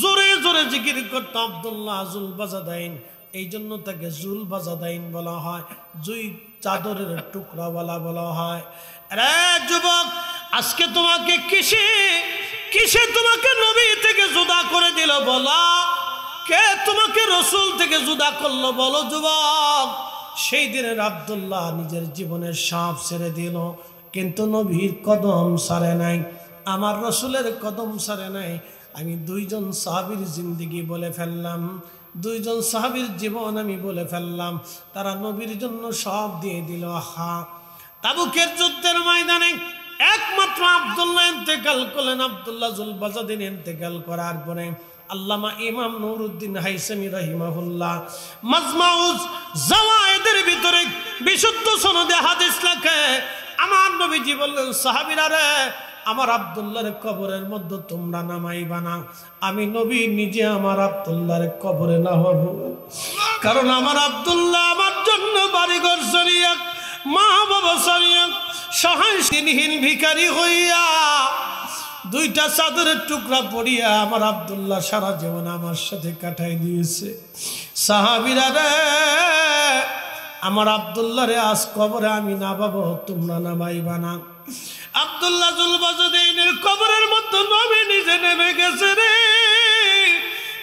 জোরে জোরে জিকির করতো আব্দুল্লাহ জুল বাজাদাইন। এই জন্য তাকে জুল বাজাদাইন বলা হয়, জুই চাদরের টুকরাওয়ালা বলা হয়। আরে যুবক, আজকে তোমাকে কিসে তোমাকে নবী থেকে জুদা করে দিল বলো? কে তোমাকে রসুল থেকে জুদা করলো বলো যুবক? সেই দিনের আব্দুল্লাহ নিজের জীবনের সব ছেড়ে দিল, কিন্তু নবীর কদম ছাড়ে নাই, আমার রসুলের কদম ছাড়ে নাই। আমি দুইজন সাহাবীর জিন্দেগি বলে ফেললাম, দুইজন সাহাবীর জীবন আমি বলে ফেললাম। তারা নবীর জন্য সব দিয়ে দিল। তাবুকের যুদ্ধের ময়দানে একমাত্র আব্দুল্লাহ ইন্তেকাল করলেন। আব্দুল্লাহ জুল বাজাদিন ইন্তেকাল করার পরে আল্লামা ইমাম নুরউদ্দিন হাইসামি রাহিমাহুল্লাহ মাজমাউজ জাওয়ায়েদের ভিতরে বিশুদ্ধ সনদে হাদিস লেখে, আমার নবীজি বললেন, সাহাবীরা রে, আমার আব্দুল্লাহর কবরের মধ্যে তোমরা নামাইবা না। আমি নবী নিজে আমার আব্দুল্লাহর কবরে নামাবো, কারণ আমার আব্দুল্লাহ আমার জন্য বাড়িঘর সরিয়া, মা বাবা সরিয়া, সহায়হীন ভিখারি হইয়া, দুইটা চাদরের টুকরা পড়িয়া আমার আব্দুল্লাহ সারা জীবন আমার সাথে কাটাই দিয়েছে। সাহাবীরা রে, আমার আব্দুল্লাহ রে আজ কবরে আমি নামাবো, তোমরা নামাইবা না। আব্দুল্লাহ জুল বাজাদাইনের কবরের মধ্যে নবী নিজে নেমে গেছে রে।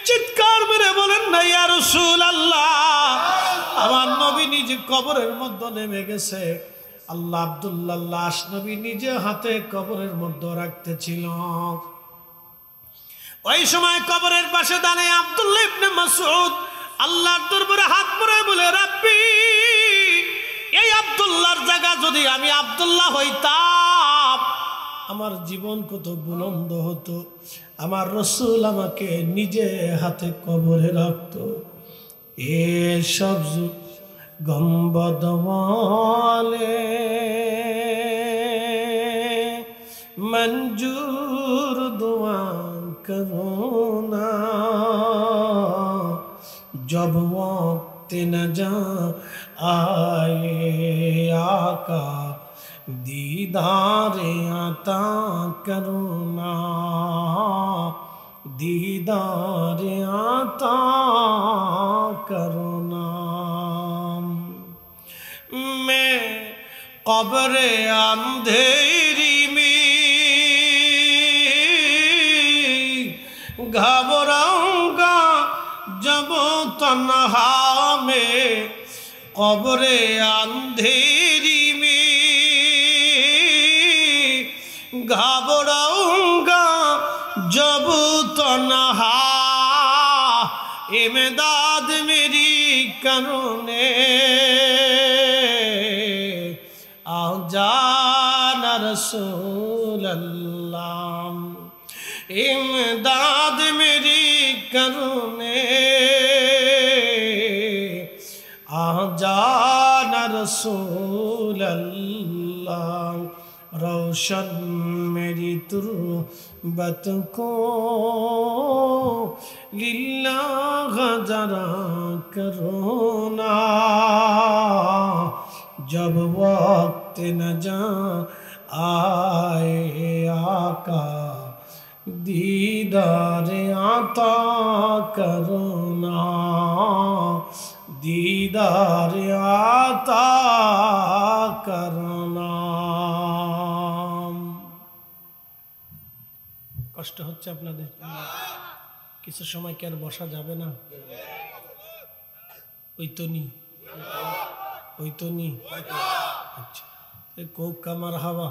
চিৎকার মেরে বলেন না ইয়া রাসূলুল্লাহ। আমার নবী নিজে কবরের মধ্যে নেমে গেছে। আল্লাহ আব্দুল্লাহ লাশ নবী নিজে হাতে কবরের মধ্যে রাখতেছিল। ওই সময় কবরের পাশে দাঁড়িয়ে আব্দুল্লাহ ইবনে মাসউদ আল্লাহর দরবারে হাত মুড়ে বলে, রাব্বি, এই আব্দুল্লাহর জায়গা যদি আমি আব্দুল্লাহ হইতাম, আমার জীবন কত বুলন্দ হতো। আমার রসুল আমাকে নিজে হাতে কবরে রাখত। এসব গম্বদ ওয়ালে मंजूर दुआ करो ना, जब वक्त न जा आए आका दीदार आता करो ना, दीदार आता करो ना। मैं कब्र अंधेरी घबराऊंगा जब तन्हा में, कब्रे अंधेरी में घबराऊंगा जब तन्हा, इमदाद मेरी करोने आओ जाना रसूल अल्लाह, इमदाद मेरी करुणे आ जाना रसूल अल्लाह, रोशन मेरी तुर्बत को लिल्लाह जरा करो ना, जब वक्त न जा आए आका दीदार आता करो ना, दीदार आता करो ना। কষ্ট হচ্ছে আপনাদের? কিছু সময় কি আর বসা যাবে না? ওই তো নি, ওই তো নি। আচ্ছা, কোক কামার হাওয়া।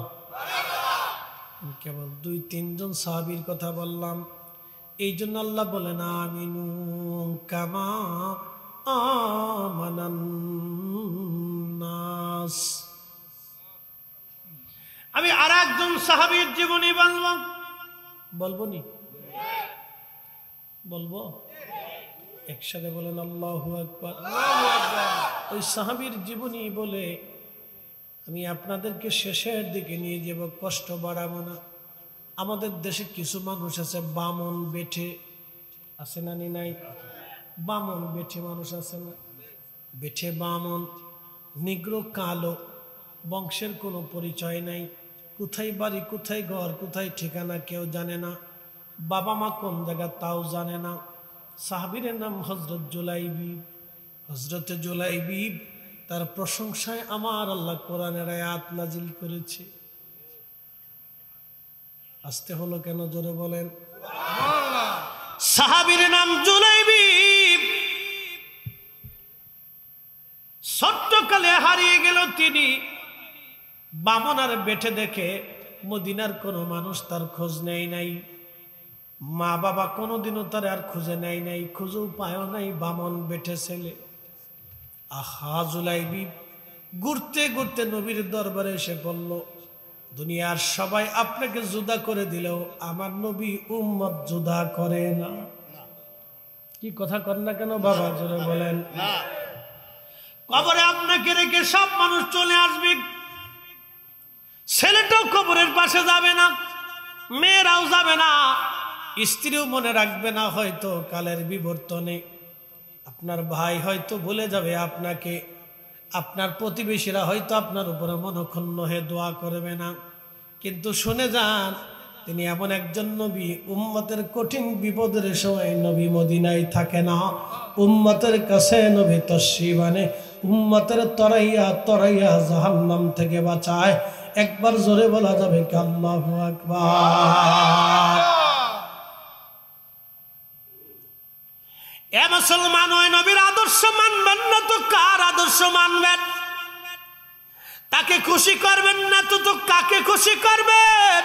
কেবল 2-3 সাহাবীর কথা বললাম, এই জন্য আল্লাহ বলেন আমিনু কামা আমানান নাস। আমি আর একজন সাহাবীর জীবনী বলবো নি? বলবো? একসাথে বলেন আল্লাহু আকবার। ওই সাহাবীর জীবনী বলে আমি আপনাদেরকে শেষের দিকে নিয়ে যাব, কষ্ট বাড়াবো না। আমাদের দেশে কিছু মানুষ আছে বামন বেঠে, আছে না নাই? বামন বেঠে মানুষ আছে না? বেঠে বামন, নিগ্র কালো, বংশের কোনো পরিচয় নাই, কোথায় বাড়ি কোথায় ঘর কোথায় ঠিকানা কেউ জানে না, বাবা মা কোন জায়গা তাও জানে না। সাহাবীর নাম হযরত জুলাইবি। হযরত জুলাইবি তার প্রশংসায় আমার আল্লাহ কোরআনের আয়াত নাজিল করেছে। আসতে হলো কেন, জোরে বলেন। সাহাবীর নাম জুলাইবি। ছোট্টকালে হারিয়ে গেল তিনি। বামনার বেঠে দেখে মদিনার কোনো মানুষ তার খোঁজ নেয় নাই, মা বাবা কোনোদিনও তার আর খুঁজে নেয় নাই, খুঁজেও পায়ও নাই। বামন বেঠে ছেলে। আহা জুলাইবি ঘুরতে ঘুরতে নবীর দরবারে এসে বলল, দুনিয়ার সবাই আপনাকে জুদা করে দিলেও আমার নবী উম্মত জুদা করে না। কি কথা কর না কেন বাবা, জোরে বলেন। কবরে আপনাকে রেখে সব মানুষ চলে আসবে, ছেলেটাও কবরের পাশে যাবে না, মেয়েরাও যাবে না, স্ত্রীও মনে রাখবে না। হয়তো কালের বিবর্তনে আপনার ভাই হয়তো ভুলে যাবে আপনাকে, আপনার প্রতিবেশীরা হয়তো আপনার উপরে মনক্ষুণ্ণ হয়ে দোয়া করবে না। কিন্তু শুনে যান, তিনি এমন একজন নবী, উম্মতের কঠিন বিপদের সময় নবী মদিনায় থাকে না, উম্মতের কাছে নবী তশরিফ আনে, উম্মতের তরাইয়া তরাইয়া জাহান্নাম থেকে বাঁচায়। একবার জোরে বলা যাবে কি আল্লাহু আকবার। এ মুসলমান, ওই নবীর আদর্শ মানবেন না তো কার আদর্শ মানবেন? তাকে খুশি করবেন না তো কাকে খুশি করবেন?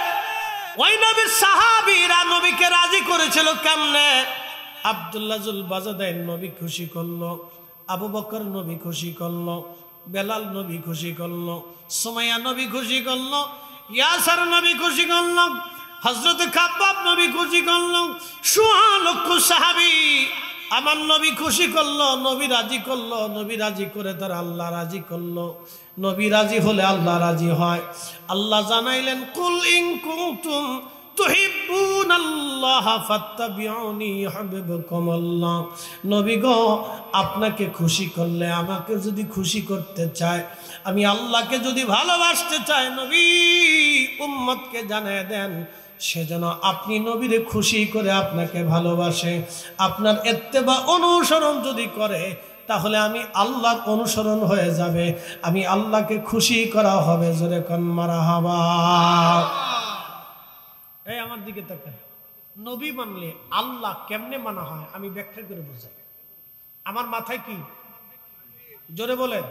ওই নবীর সাহাবীরা নবীকে রাজি করেছিল কেমনে? আব্দুল্লাহ জুল বাজাদাইন নবী খুশি করলো, আবু বকর নবী খুশি করলো, বেলাল নবী খুশি করলো, সুমাইয়া নবী খুশি করলো, ইয়াসার নবী খুশি করল, হযরত খাব্বাব নবী খুশি করল, সোয়া লক্ষ সাহাবী আমার নবী খুশি করলো, নবী রাজি করলো, নবী রাজি করে তার আল্লাহ রাজি করলো। নবী রাজি হলে আল্লাহ রাজি হয়। আল্লাহ জানাইলেন কুল ইন কুনতুম তুহিব্বুনাল্লাহ ফাত্তাবিউনি ইউহিব্বুকুমুল্লাহ। নবী গো, আপনাকে খুশি করলে, আমাকে যদি খুশি করতে চায়, আমি আল্লাহকে যদি ভালোবাসতে চাই, নবী উম্মতকে জানিয়ে দেন সেজন্য আপনি নবীরে খুশি করে আপনাকে ভালোবাসে। আপনার ইত্তেবা অনুসরণ যদি করে তাহলে আমি আল্লাহর অনুসরণ হয়ে যাবে, আমি আল্লাহকে খুশি করা হবে। জোরে কোন মারহাবা। এই আমার দিকে তাকান, নবী মানলে আল্লাহ কেমনে মানা হয় আমি ব্যাখ্যা করে বোঝাই। আমার মাথায় কি, জোরে বলেন,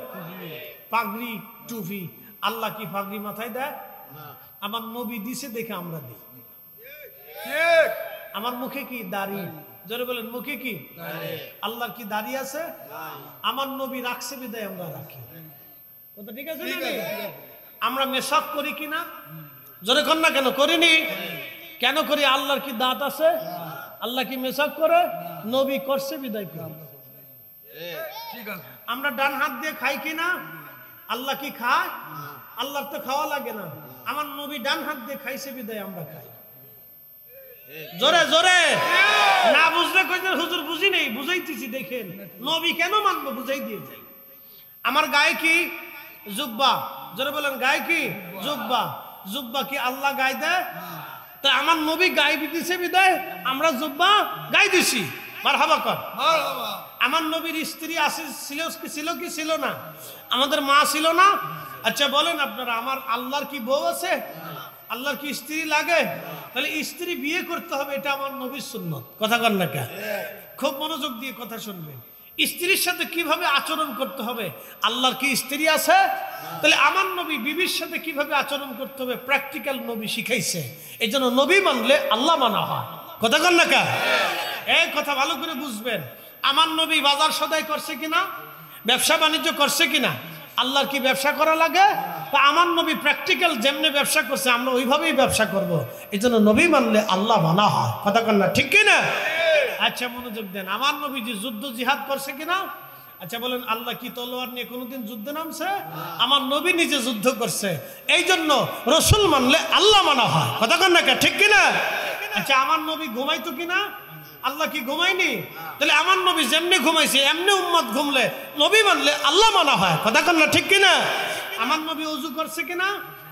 পাগড়ি টুপি। আল্লাহ কি পাগড়ি মাথায় দেয়? আমার নবী দিছে দেখে আমরা দিই। আমার মুখে কি দাড়ি? জোরে বলেন, মুখে কি? আল্লাহর কি দাড়ি আছে? আমার নবী রাখছে বিদায় আমরা রাখি। কথা ঠিক আছে না? আমরা মেশাক করি কিনা? জোরে কর না, কেন করিনি? কেন করি? আল্লাহর কি দাঁত আছে? আল্লাহ কি মেশাক করে? নবী করছে বিদায় করি। আমরা ডান হাত দিয়ে খাই কিনা? আল্লাহ কি খায়? আল্লাহর তো খাওয়া লাগে না। আমার নবী ডান হাত দিয়ে খাইছে বিদায় আমরা খাই। জোরে জোরে না বুঝলে কইতেন হুজুর বুঝি নেই, বুঝাইতেছি দেখেন। নবী কেন মানবো বুঝাই দিয়ে যাই। আমার গায়ে কি? জুব্বা। জোরে বলেন, গায়ে কি? জুব্বা। জুব্বা কি আল্লাহ গায়ে দেয়? তা আমার নবী গায়ে দিতেছে বিদায় আমরা জুব্বা গায়ে দিছি। মারহাবা কর। আমার নবীর স্ত্রী আছে, ছিল কি ছিল না? আমাদের মা ছিল না? আচ্ছা বলেন আপনারা, আমার আল্লাহর কি বউ আছে? আল্লাহর কি স্ত্রী লাগে? তাহলে স্ত্রী বিয়ে করতে হবে, এটা আমার নবীর সুন্নত। কথা কন না কে? খুব মনোযোগ দিয়ে কথা শুনবেন। স্ত্রীর সাথে কিভাবে আচরণ করতে হবে? আল্লাহর কি স্ত্রী আছে? তাহলে আমার নবী বিবির সাথে কিভাবে আচরণ করতে হবে প্র্যাকটিক্যাল নবী শিখাইছে। এই জন্য নবী মানলে আল্লাহ মানা হয়। কথা কন না কে? এই কথা ভালো করে বুঝবেন। আমার নবী বাজার সদাই করছে কিনা? ব্যবসা বাণিজ্য করছে কিনা? আল্লাহর কি ব্যবসা করা লাগে? তা আমার নবী প্র্যাকটিক্যাল যেমনি ব্যবসা করছে আমরা ওইভাবেই ব্যবসা করব। এই জন্য নবী মানলে আল্লাহ মানা হয়। কথা কন না, ঠিক কিনা? আচ্ছা মনোযোগ দেন। আমার নবী যে যুদ্ধ জিহাদ করছে কিনা? আচ্ছা বলেন, আল্লাহ কি তলোয়ার নিয়ে কোনোদিন যুদ্ধে নামছে? আমার নবী নিজে যুদ্ধ করছে। এই জন্য রসুল মানলে আল্লাহ মানা হয়। কথা কন না, ঠিক কিনা? আচ্ছা আমার নবী ঘুমাইতো কিনা? আল্লাহ কি ঘুমায়নি? তাহলে আমার নবী যেমনি ঘুমাইছে এমনি উম্মত ঘুমলে নবী মানলে আল্লাহ মানা হয়। কথা কন না, ঠিক কিনা? আমার নবী ওযু করছে কিনা?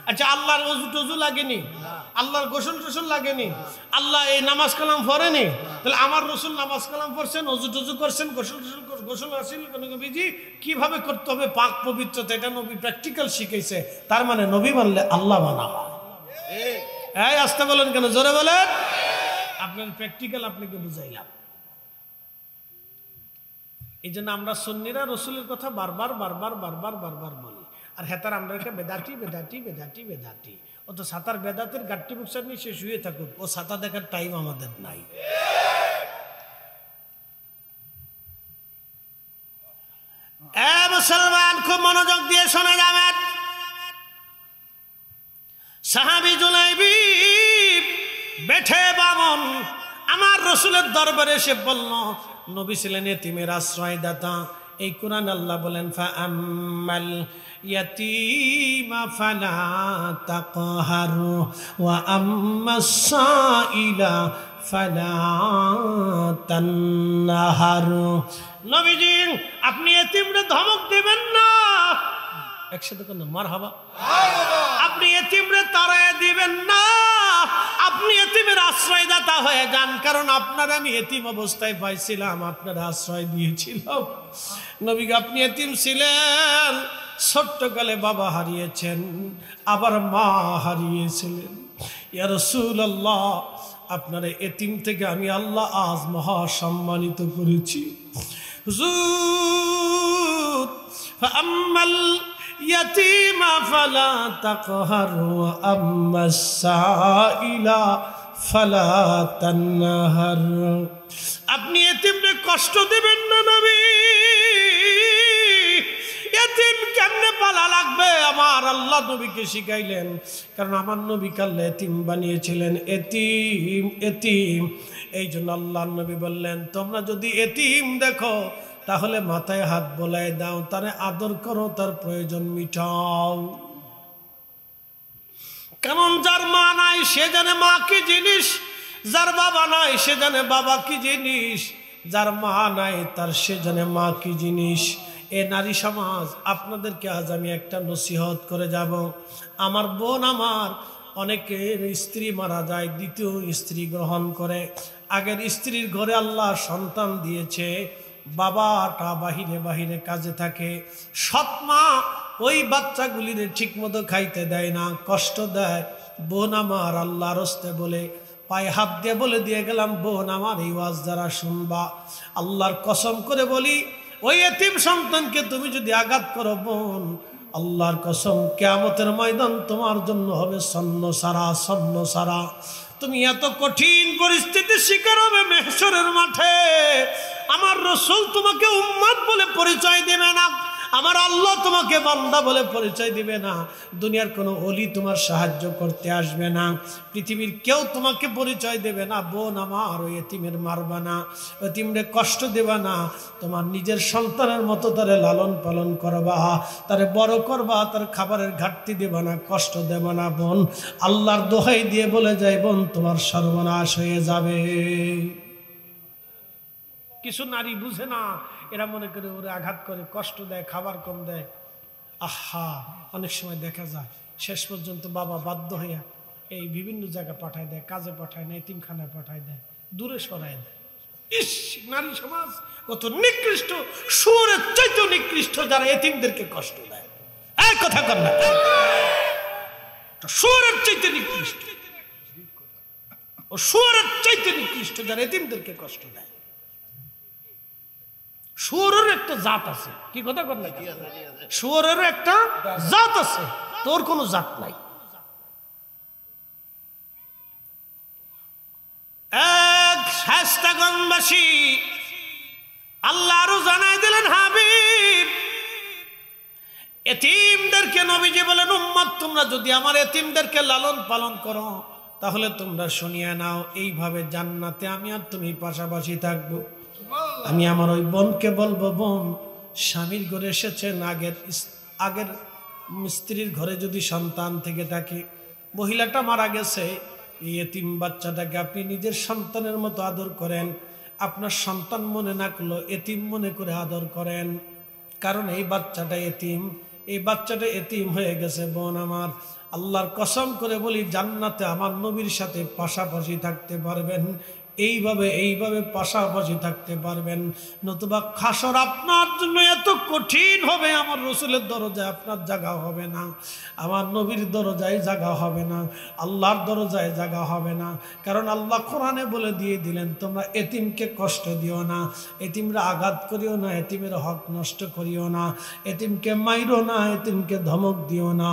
আচ্ছা আল্লাহর ওযু টযু লাগেনি, আল্লাহর গোসল টোসল লাগেনি, আল্লাহ এই নামাজ কালাম পড়েনি। তাহলে আমার রসুল নামাজ কালাম পড়ছেন, ওযু টযু করছেন, গোসল আসিল নবীজি কিভাবে করতে হবে পাক পবিত্রতা, এটা নবী প্র্যাকটিক্যাল শিখাইছে। তার মানে নবী মানলে আল্লাহ মানা হয়। এই আসতে বলেন কেন? জোরে বলেন। আপনার প্র্যাকটিক্যাল আপনাকে বুঝাইলাম। এই জন্য আমরা সুন্নিরা রসুলের কথা বারবার বারবার বারবার বারবার বলি। আর হেতার আমরা একটা বেদাটি বেদাটি বেদাটি বেদাটি। ও তো সাঁতার বেদাতের গাট্টি বুকসার নিয়ে সে শুয়ে থাকুক, ও সাঁতার দেখার টাইম আমাদের নাই। মুসলমান খুব মনোযোগ দিয়ে শোনা যাবেন। সাহাবী জুলাইবি বেঠে বামন আমার রসুলের দরবারে এসে বলল, নবী ছিলেন এতিমের আশ্রয়দাতা। এই কোরআন আল্লাহ বলেন, ফাআম্মাল ইয়াতীমা ফালা তাকহারু ওয়া আম্মাস সাইলা ফালা তানহারু। নবীজি আপনি এতিমরে ধমক দিবেন না। একসাথে কোন মারহাবা। আপনি এতিমরে তাড়ায় দিবেন না, আপনি এতিমের আশ্রয়দাতা হয়ে যান। কারণ আপনার আমি এতিম অবস্থায় পাইছিলাম, আপনার আশ্রয় দিয়েছিলাম। নবী আপনি এতিম ছিলেন, ছোট্টকালে বাবা হারিয়েছেন, আবার মা হারিয়েছিলেন। ইয়া রাসূলুল্লাহ আপনার এতিম থেকে আমি আল্লাহ আজ মহা সম্মানিত করেছি। হুজুর ফাআম্মাল ইয়াতীমা ফালা তাকহার ওয়া আম্মাস সাইলা ফালা তানহার। আপনি এতিমরে কষ্ট দিবেন না নবী। এতিম কেমনে পালা লাগবে? আমার আল্লাহ নবীকে শিখাইলেন, কারণ আমার নবীকে আল্লাহ এতিম বানিয়েছিলেন। এতিম এতিম, এই জন্য আল্লাহ নবী বললেন, তোমরা যদি এতিম দেখো তাহলে মাথায় হাত বোলাই দাও, তারে আদর করো, তার প্রয়োজন মিটাও। কারণ যার মা নাই সে জানে মা কি জিনিস, যার বাবা নাই সে জানে বাবা কি জিনিস, যার মা নাই তার সে জানে মা কি জিনিস। এ নারী সমাজ, আপনাদেরকে আজ আমি একটা নসিহত করে যাব। আমার বোন, আমার অনেকের স্ত্রী মারা যায়, দ্বিতীয় স্ত্রী গ্রহণ করে। আগের স্ত্রীর ঘরে আল্লাহ সন্তান দিয়েছে, বাবাটা বাহিরে বাহিরে কাজে থাকে। সৎ মা ওই বাচ্চাগুলির ঠিক মতো খাইতে দেয় না, কষ্ট দেয়। বোন আমার, আল্লাহর হস্তে বলে পায়ে হাত দিয়ে বলে দিয়ে গেলাম, বোন আমার এই ওয়াজ যারা শুনবা, আল্লাহর কসম করে বলি, ওই এতিম সন্তানকে তুমি যদি আঘাত করো বোন, আল্লাহর কসম কিয়ামতের ময়দান তোমার জন্য হবে সন্ন সারা, সন্ন সারা। তুমি এত কঠিন পরিস্থিতির শিকার হবে মেহশরের মাঠে। আমার রসূল তোমাকে উম্মত বলে পরিচয় দেবে না, আমার আল্লাহ তোমাকে বান্দা বলে পরিচয় দিবে না, দুনিয়ার কোনো ওলি তোমার সাহায্য করতে আসবে না, পৃথিবীর কেউ তোমাকে পরিচয় দেবে না। বোন আমার, ওই এতিমের মারবা না, এতিমরে কষ্ট দেবা না, তোমার নিজের সন্তানের মতো তারে লালন পালন করবা, তারে বড় করবা, তার খাবারের ঘাটতি দেবা না, কষ্ট দেবা না। বোন, আল্লাহর দোহাই দিয়ে বলে যায়, বোন তোমার সর্বনাশ হয়ে যাবে। কিছু নারী বুঝে না, এরা মনে করে ওরে আঘাত করে, কষ্ট দেয়, খাবার কম দেয়। আহা, অনেক সময় দেখা যায় শেষ পর্যন্ত বাবা বাধ্য হইয়া এই বিভিন্ন জায়গায় পাঠায় দেয়, কাজে পাঠায় না, এতিমখানায় পাঠায় দেয়, দূরে সরায় দেয়। ইস, নারী সমাজ কত নিকৃষ্ট, শুয়োরের চাইতে নিকৃষ্ট যারা এতিমদেরকে কষ্ট দেয়। এই কথা কর না, শুয়োরের চাইতে নিকৃষ্ট, ও শুয়োরের চাইতে নিকৃষ্ট যারা এতিমদেরকে কষ্ট দেয়। শুয়োরের একটা জাত আছে, কি কথা কর না, শুয়োরের একটা জাত আছে, তোর কোনো জাত নাই। এক শায়েস্তাগঞ্জবাসী আল্লাহ আরো জানাই দিলেন, হাবিব, এতিমদেরকে নবীজি বলেন, উম্মত তোমরা যদি আমার এতিমদেরকে লালন পালন করো তাহলে তোমরা শুনিয়ে নাও, এইভাবে জান্নাতে আমি আর তুমি পাশাপাশি থাকবো। আমি আমার ওই বোনকে বলবো, বোন, স্বামীর ঘরে এসেছেন, আগের স্ত্রীর ঘরে যদি সন্তান থেকে থাকে, মহিলাটা মারা গেছে, এই এতিম বাচ্চাটাকে আপনি নিজের সন্তানের মতো আদর করেন। আপনার সন্তান মনে না করলো এতিম মনে করে আদর করেন, কারণ এই বাচ্চাটা এতিম, এই বাচ্চাটা এতিম হয়ে গেছে। বোন আমার, আল্লাহর কসম করে বলি, জান্নাতে আমার নবীর সাথে পাশাপাশি থাকতে পারবেন, এইভাবে পাশাপাশি থাকতে পারবেন। নতুবা খাসর আপনার জন্য এত কঠিন হবে, আমার রসুলের দরজায় আপনার জায়গা হবে না, আমার নবীর দরজায় জায়গা হবে না, আল্লাহর দরজায় জায়গা হবে না। কারণ আল্লাহ কোরআনে বলে দিয়ে দিলেন, তোমরা এতিমকে কষ্ট দিও না, এতিমরা আঘাত করিও না, এতিমের হক নষ্ট করিও না, এতিমকে মাইরো না, এতিমকে ধমক দিও না।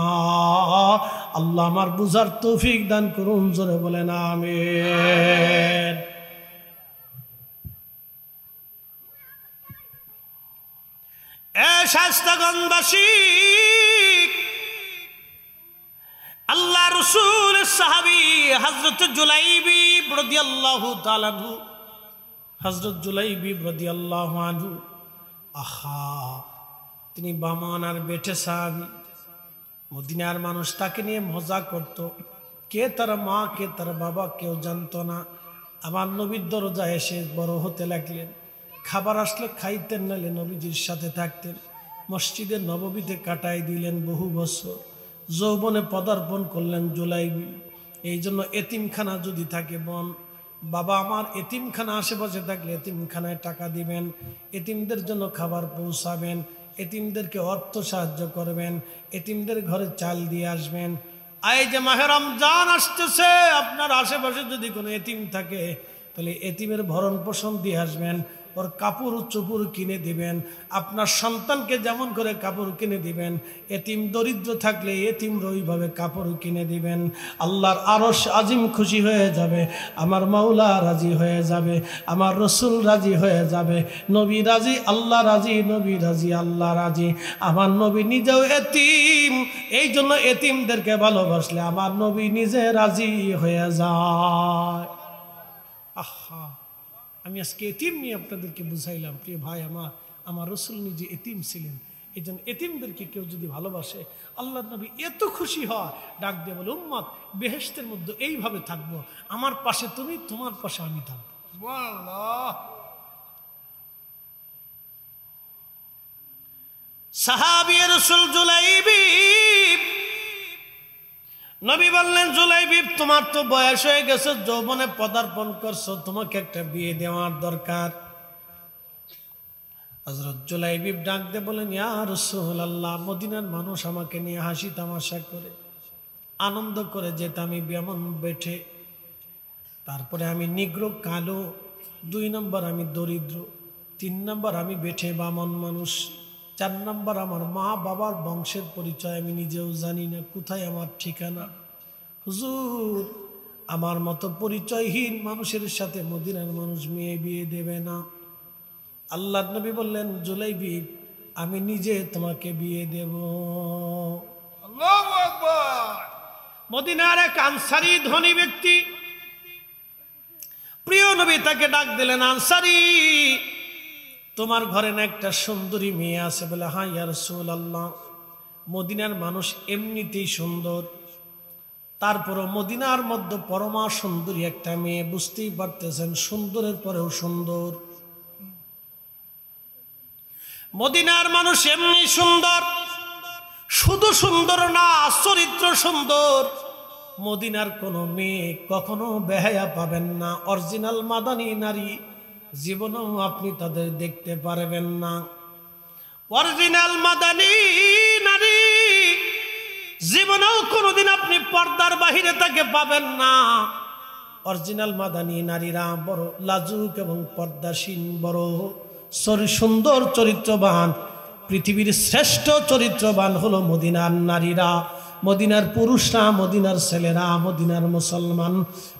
আল্লাহ আমার বুঝার তৌফিক দান করুন, জোরে বলেন আমিন। শায়েস্তাগঞ্জবাসী আল্লাহ রসুলের সাহাবী হযরত জুলাইবী রাদিয়াল্লাহু তাআলা আনহু, হযরত জুলাইবী রাদিয়াল্লাহু আনহু, আহা, তিনি বামানার বেটে সাহাবী। মদিনার মানুষ তাকে নিয়ে মজা করত, কে তার মা কে তার বাবা কেউ জানতো না। আমার নবীর দরজায় এসে বড় হতে লাগলেন, খাবার আসলে খাইতেন, নালে নবীজির সাথে থাকতেন। মসজিদে নববীতে কাটাই দিলেন বহু বছর, যৌবনে পদার্পণ করলেন জুলাইবী। এই জন্য এতিমখানা যদি থাকে, বোন, বাবা আমার এতিমখানা আশেপাশে থাকলে এতিমখানায় টাকা দিবেন, এতিমদের জন্য খাবার পৌঁছাবেন, এতিমদেরকে অর্থ সাহায্য করবেন, এতিমদের ঘরে চাল দিয়ে আসবেন। এই যে মাহে রমজান আসতেছে, আপনার আশেপাশে যদি কোনো এতিম থাকে তাহলে এতিমের ভরণ পোষণ দিয়ে আসবেন। ওর কাপড় চোপড় কিনে দিবেন। আপনার সন্তানকে যেমন করে কাপড় কিনে দিবেন, এতিম দরিদ্র থাকলে এতিমর ওইভাবে কাপড় কিনে দিবেন। আল্লাহর আরশ আজিম খুশি হয়ে যাবে, আমার মাওলা রাজি হয়ে যাবে, আমার রসুল রাজি হয়ে যাবে। নবী রাজি, আল্লাহ রাজি, নবী রাজি, আল্লাহ রাজি। আমার নবী নিজেও এতিম, এই জন্য এতিমদেরকে ভালোবাসলে আমার নবী নিজে রাজি হয়ে যায়। আহা, আমি আজকে এতিম নিয়ে আপনাদেরকে বুঝাইলাম। প্রিয় ভাই, আমার রসুল নিজে এতিম ছিলেন, এই জন্য এতিমদেরকে কেউ যদি ভালোবাসে, আল্লাহ নবী এত খুশি হয়, ডাক দিয়ে বলে, উম্মত বেহেশতের মধ্যে এইভাবে থাকবো, আমার পাশে তুমি, তোমার পাশে আমি থাকবো। সুবহানাল্লাহ। সাহাবী রাসূল জুলাইবিব, নবী বললেন, জুলাইবিব তোমার তো বয়স হয়ে গেছে, যৌবনে পদার্পণ করছো, তোমাকে একটা বিয়ে দেওয়ার দরকার। হযরত জুলাইবিব ডাক দিয়ে বলেন, ইয়া রাসূলুল্লাহ, মদিনার মানুষ আমাকে নিয়ে হাসি তামাশা করে, আনন্দ করে যেতে আমি বেমন বেঠে, তারপরে আমি নিগ্র কালো, 2 নম্বর আমি দরিদ্র, 3 নম্বর আমি বেঠে বামন মানুষ, 4 নম্বর আমার মা বাবার বংশের পরিচয় আমি নিজেও জানি না, কোথায় আমার ঠিকানা। হুজুর, আমার মতো পরিচয়হীন মানুষের সাথে মদিনার মানুষ মেয়ে বিয়ে দেবে না। আল্লাহ নবী বললেন, জুলাইবিব আমি নিজে তোমাকে বিয়ে দেব। আল্লাহু আকবার। মদিনার এক আনসারী ধনী ব্যক্তি, প্রিয় নবী তাকে ডাক দিলেন, আনসারী তোমার ঘরে না একটা সুন্দরী মেয়ে আছে? বলে, হ্যাঁ ইয়া রাসূলুল্লাহ। মদিনার মানুষ এমনিতেই সুন্দর, তারপরও মদিনার মধ্যে পরমা সুন্দরী একটা মেয়ে, বুঝতেই পারতেছেন সুন্দরের পরেও সুন্দর। মদিনার মানুষ এমনি সুন্দর, শুধু সুন্দর না, চরিত্র সুন্দর। মদিনার কোনো মেয়ে কখনো বেহায়া পাবেন না, অরিজিনাল মাদানী নারী জীবনেও আপনি তাদের দেখতে পারবেন না। অরিজিনাল মাদানী নারী জীবনেও কোনোদিন আপনি পর্দার বাহিরে তাকে পাবেন না। অরিজিনাল মাদানী নারীরা বড় লাজুক এবং পর্দাসীন, বড় সুন্দর চরিত্রবান। পৃথিবীর শ্রেষ্ঠ চরিত্রবান হলো মদিনার নারীরা, মদিনার পুরুষরা, মদিনার ছেলেরা, মদিনার মুসলমান।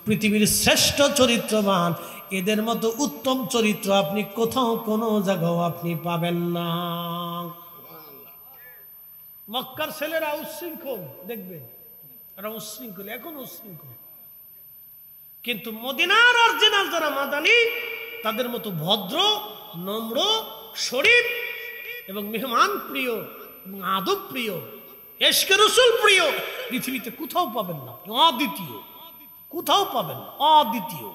পৃথিবীর শ্রেষ্ঠ চরিত্রবান, এদের মতো উত্তম চরিত্র আপনি কোথাও কোনো জায়গাও আপনি পাবেন না। মক্কার ছেলেরা উচ্ছৃঙ্খল, দেখবেন এরা উচ্ছৃঙ্খল, এখন উচ্ছৃঙ্খল। কিন্তু মদিনার অরিজিনাল যারা মাদানী, তাদের মতো ভদ্র, নম্র, শরীফ এবং মেহমান প্রিয় এবং আদব প্রিয়, এশকে রসুল প্রিয় পৃথিবীতে কোথাও পাবেন না। অদ্বিতীয়, কোথাও পাবেন না, অদ্বিতীয়,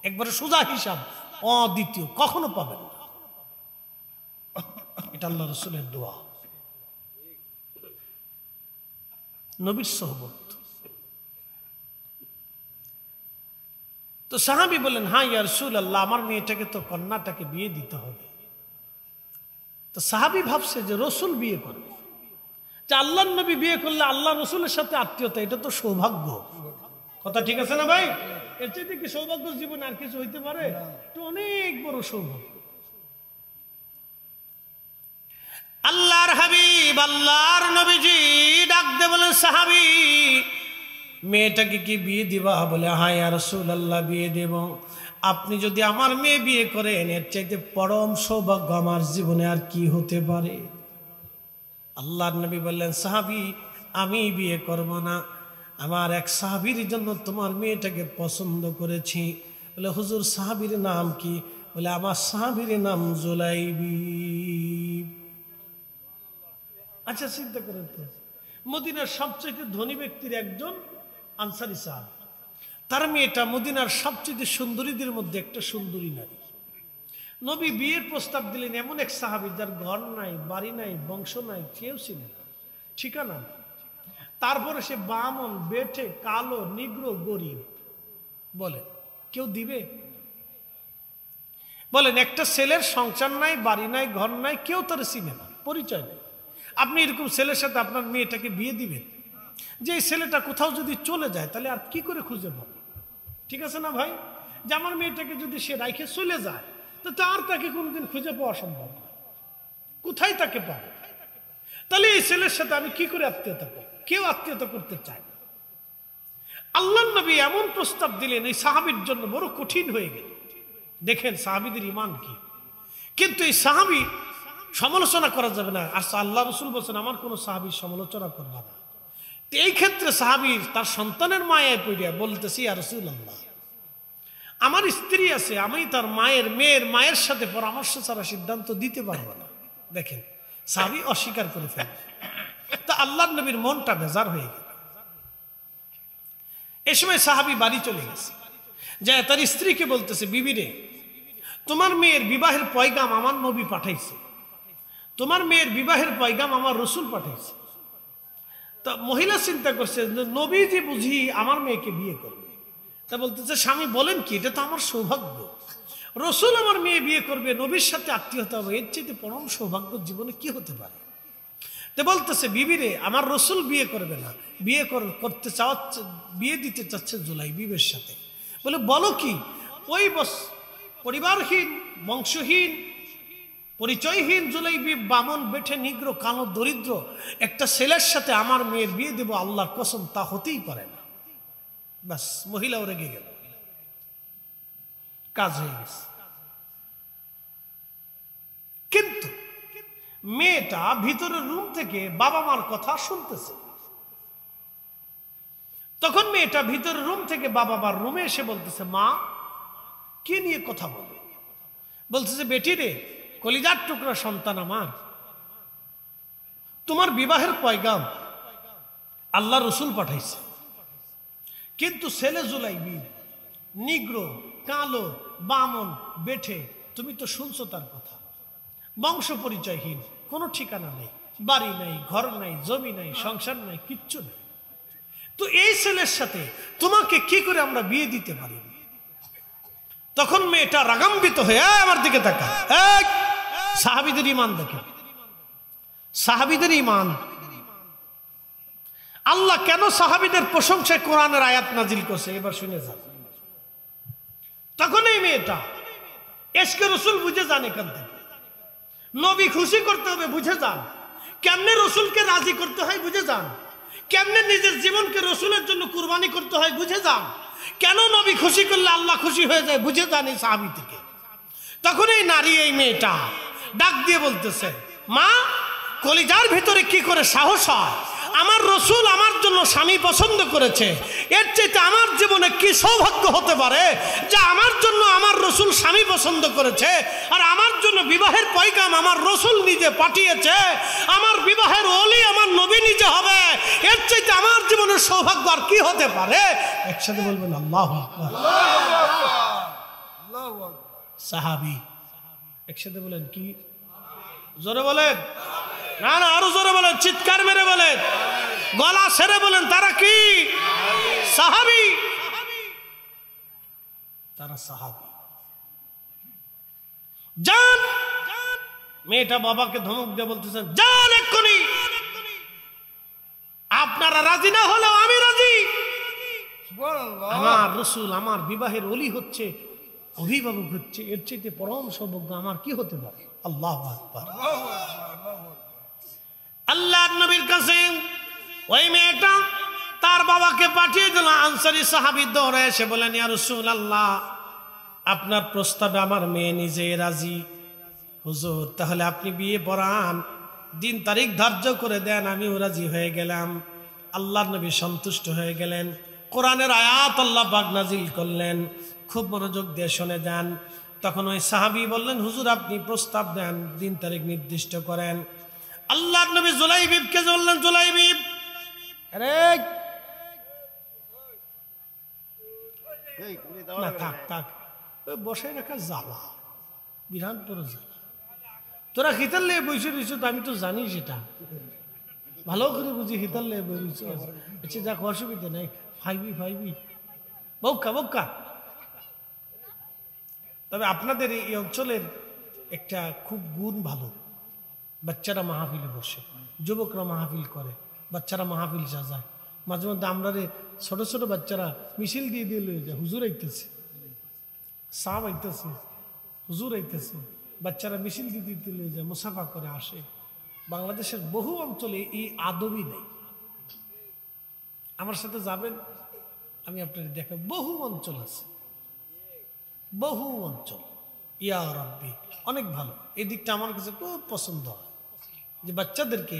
একবারে সোজা হিসাব, অদ্বিতীয়, কখনো পাবেন না। এটা আল্লাহ রসুলের দোয়া, নবীর সোহবত। তো সাহাবী বললেন, হ্যাঁ ইয়া রাসূলুল্লাহ, আমার মেয়েটাকে তো কন্যাটাকে বিয়ে দিতে হবে। তো সাহাবী ভাবছে যে রসুল বিয়ে করবে, যে আল্লাহর নবী বিয়ে করলে আল্লাহ রসুলের সাথে আত্মীয়তা, এটা তো সৌভাগ্য। কথা ঠিক আছে না ভাই? এর চাইতে কি সৌভাগ্য জীবনে আর কিছু হইতে পারে? তো অনেক বড় সৌভাগ্য। আল্লাহর হাবিব, আল্লাহর নবীজি ডাক দিয়ে বলেন, সাহাবী মেয়েটাকে কি বিয়ে দিবা? বলে, হ্যাঁ ইয়া রাসূলুল্লাহ, বিয়ে দেব। আপনি যদি আমার মেয়ে বিয়ে করেন, এর চাইতে পরম সৌভাগ্য আমার জীবনে আর কি হতে পারে? আল্লাহর নবী বললেন, সাহাবী আমি বিয়ে করব না, আমার এক সাহাবীর জন্য তোমার মেয়েটাকে পছন্দ করেছি। বলে, হুজুর সাহাবীর নাম কি? বলে, আমার সাহাবীর নাম জুলাইবিব। আচ্ছা চিন্তা করেন তো, মদিনার সবচেয়ে ধনী ব্যক্তির একজন আনসারী সাহাবী, তার মেয়েটা মদিনার সবচেয়ে সুন্দরীদের মধ্যে একটা সুন্দরী নারী। নবী বিয়ের প্রস্তাব দিলেন এমন এক সাহাবী যার ঘর নাই, বাড়ি নাই, বংশ নাই, কেউ ছিল না, ঠিকানা। তারপরে সে বামন, বেঠে, কালো, নিগ্র, গরিব। বলে কেউ দিবে? বলেন একটা ছেলের সংসার নাই, বাড়ি নাই, ঘর নাই, কেউ তার চিনে না, পরিচয় নেই। আপনি এরকম ছেলের সাথে আপনার মেয়েটাকে বিয়ে দিবেন? যে এই ছেলেটা কোথাও যদি চলে যায় তাহলে আর কি করে খুঁজে পাবে? ঠিক আছে না ভাই? যে আমার মেয়েটাকে যদি সে রাইখে চলে যায়, তো তার তাকে কোনোদিন খুঁজে পাওয়া সম্ভব না, কোথায় তাকে পাবো? তাহলে এই ছেলের সাথে আমি কি করে আত্মীয়তা করব? কেউ আত্মীয়তা করতে চায় না। আল্লাহর নবী এমন প্রস্তাব দিলেন, এই সাহাবীর জন্য বড় কঠিন হয়ে গেল। দেখেন সাহাবীদের ঈমান কি। কিন্তু এই সাহাবী সমালোচনা করা যাবে না। আর আল্লাহ রাসূল বলেন আমার কোনো সাহাবীর সমালোচনা করবা না। তো এই ক্ষেত্রে সাহাবী তার সন্তানের মায়ায় পড়িয়া বলতেছি, ইয়া রাসূলুল্লাহ, আমার স্ত্রী আছে, আমি তার মেয়ের মায়ের সাথে পরামর্শ ছাড়া সিদ্ধান্ত দিতে পারবো না। দেখেন সাহাবী অস্বীকার করে ফেলে। তা আল্লাহর নবীর মনটা বেজার হয়ে গেল। এ সময় সাহাবী বাড়ি চলে গেছে, যে তার স্ত্রীকে বলতেছে, বিবি রে, তোমার মেয়ের বিবাহের পয়গাম আমার নবী পাঠাইছে, তোমার মেয়ের বিবাহের পয়গাম আমার রসুল পাঠাইছে। তা মহিলা চিন্তা করছে, নবী যে বুঝি আমার মেয়েকে বিয়ে করবে। তা বলতেছে, স্বামী বলেন কি, এটা তো আমার সৌভাগ্য, রসুল আমার মেয়ে বিয়ে করবে, নবীর সাথে আত্মীয়তা হবে, এর চাইতে পরম সৌভাগ্য জীবনে কি হতে পারে? তো বলতেছে, বিবি রে, আমার রসুল বিয়ে করবে না, করতে চাচ্ছে, বিয়ে দিতে চাচ্ছে জুলাইবিবের সাথে। বলে বলো কি? ওই পরিবারহীন, বংশহীন, পরিচয়হীন জুলাইবিব, বামন, বেঠে, নিগ্র, কালো, দরিদ্র একটা ছেলের সাথে আমার মেয়ের বিয়ে দেব, আল্লাহর কসম তা হতেই পারে না। বাস, মহিলাও রেগে গেল, কাজ হয়ে গেছে। কিন্তু মেয়েটা ভিতরের রুম থেকে বাবা মার কথা শুনতেছে। তখন মেয়েটা ভিতরের রুম থেকে বাবা মার রুমে এসে বলতেছে, মা, কি নিয়ে কথা বলো? বলতেছে, বেটি রে, কলিজার টুকরা সন্তান আমার, তোমার বিবাহের পয়গাম আল্লাহ রসুল পাঠাইছে, কিন্তু ছেলে জুলাইবি, নিগ্র, কালো, বামন, বেঠে, তুমি তো শুনছো তার কথা, বংশ পরিচয়হীন, কোনো ঠিকানা নেই, বাড়ি নাই, ঘর নাই, জমি নাই, সংসার নাই, কিচ্ছু নেই। তো এই ছেলের সাথে তোমাকে কি করে আমরা বিয়ে দিতে পারি? তখন মেয়েটা রাগান্বিত হয়ে আমার দিকে তাকা। সাহাবীদের ঈমান দেখেন, সাহাবীদের ঈমান। আল্লাহ কেন সাহাবীদের প্রশংসায় কোরআনের আয়াত নাজিল করছে এবার শুনে যান। তখন এই মেয়েটা এশকে রসুল বুঝে যান, এখান থেকে নবী খুশি করতে হবে বুঝে যান, কেমনে রসুলকে রাজি করতে হয় বুঝে যান, কেমনে নিজের জীবনকে রসুলের জন্য কুরবানি করতে হয় বুঝে যান, কেন নবী খুশি করলে আল্লাহ খুশি হয়ে যায় বুঝে যান এই সাহাবী থেকে। তখন এই নারী, এই মেয়েটা ডাক দিয়ে বলতেছে, মা, কলিজার ভিতরে কি করে সাহস হয়? আমার রসুল আমার জন্য স্বামী পছন্দ করেছে, এর চাইতে আমার জীবনে কি সৌভাগ্য হতে পারে যে আমার জন্য আমার রসুল স্বামী পছন্দ করেছে, আর আমার জন্য বিবাহের পয়গাম আমার রসুল নিজে পাঠিয়েছে, আমার বিবাহের ওলি আমার নবী নিজে হবে, এর চাইতে আমার জীবনের সৌভাগ্য আর কি হতে পারে? একসাথে বলবেন আল্লাহু আকবার। সাহাবী একসাথে বলেন কি? জোরে বলেন না, না আরো জোরে বলেন, চিৎকার মেরে বলেন, গলা ছেড়ে বলেন, তারা কি? সাহাবী, তারা সাহাবী। যান, মেয়েটা বাবাকে ধমক দিয়ে বলতেছেন, যান এক্ষুনি, আপনারা রাজি না হলেও আমি রাজি, আমার রসুল আমার বিবাহের ওলি হচ্ছে, অভিভাবক হচ্ছে, এর চাইতে পরম সৌভাগ্য আমার কি হতে পারে? আল্লাহু আকবার। আল্লাহর নবীর কাছে ওই মেয়েটা তার বাবাকে পাঠিয়ে দিল। আনসারী সাহাবী দৌড়ে এসে বলেন, ইয়া রাসূলুল্লাহ, আপনার প্রস্তাবে আমার মেয়ে নিজে রাজি। হুজুর, তাহলে আপনি বিয়ে পড়ান, দিন তারিখ ধার্য করে দেন, আমিও রাজি হয়ে গেলাম। আল্লাহর নবী সন্তুষ্ট হয়ে গেলেন। কোরআনের আয়াত আল্লাহ পাক নাজিল করলেন, খুব মনোযোগ দিয়ে শুনে যান। তখন ওই সাহাবী বললেন, হুজুর আপনি প্রস্তাব দেন, দিন তারিখ নির্দিষ্ট করেন। আল্লাহর নবী জুলাইবিবকে বললেন, জুলাইবিব, আরে না থাক থাক, ওই বসে রাখা জ্বালা, বিরাট বড় জ্বালা। তোরা হিতার লেগে বসে রয়েছ, তো আমি তো জানি সেটা ভালো করে বুঝি, হিতার লেগে বসেছ। আচ্ছা যাক, অসুবিধা নেই, ফাইবি বৌকা বৌকা। তবে আপনাদের এই অঞ্চলের একটা খুব গুণ ভালো, বাচ্চারা মাহফিলে বসে, যুবকরা মাহফিল করে, বাচ্চারা মাহফিল সাজায়। মাঝে মধ্যে আমরা ছোট ছোট বাচ্চারা মিছিল দিয়ে দিয়ে লয়ে যায়, হুজুর আইতেছে, সাহাব আইতেছে, হুজুর আইতেছে, বাচ্চারা মিছিল দিতে দিতে লয়ে যায়, মুসাফা করে আসে। বাংলাদেশের বহু অঞ্চলে এই আদবই নেই। আমার সাথে যাবেন, আমি আপনাদের দেখাব, বহু অঞ্চল আছে, বহু অঞ্চল। ইয়া রাব্বি, অনেক ভালো। এই দিকটা আমার কাছে খুব পছন্দ হয় যে বাচ্চাদেরকে,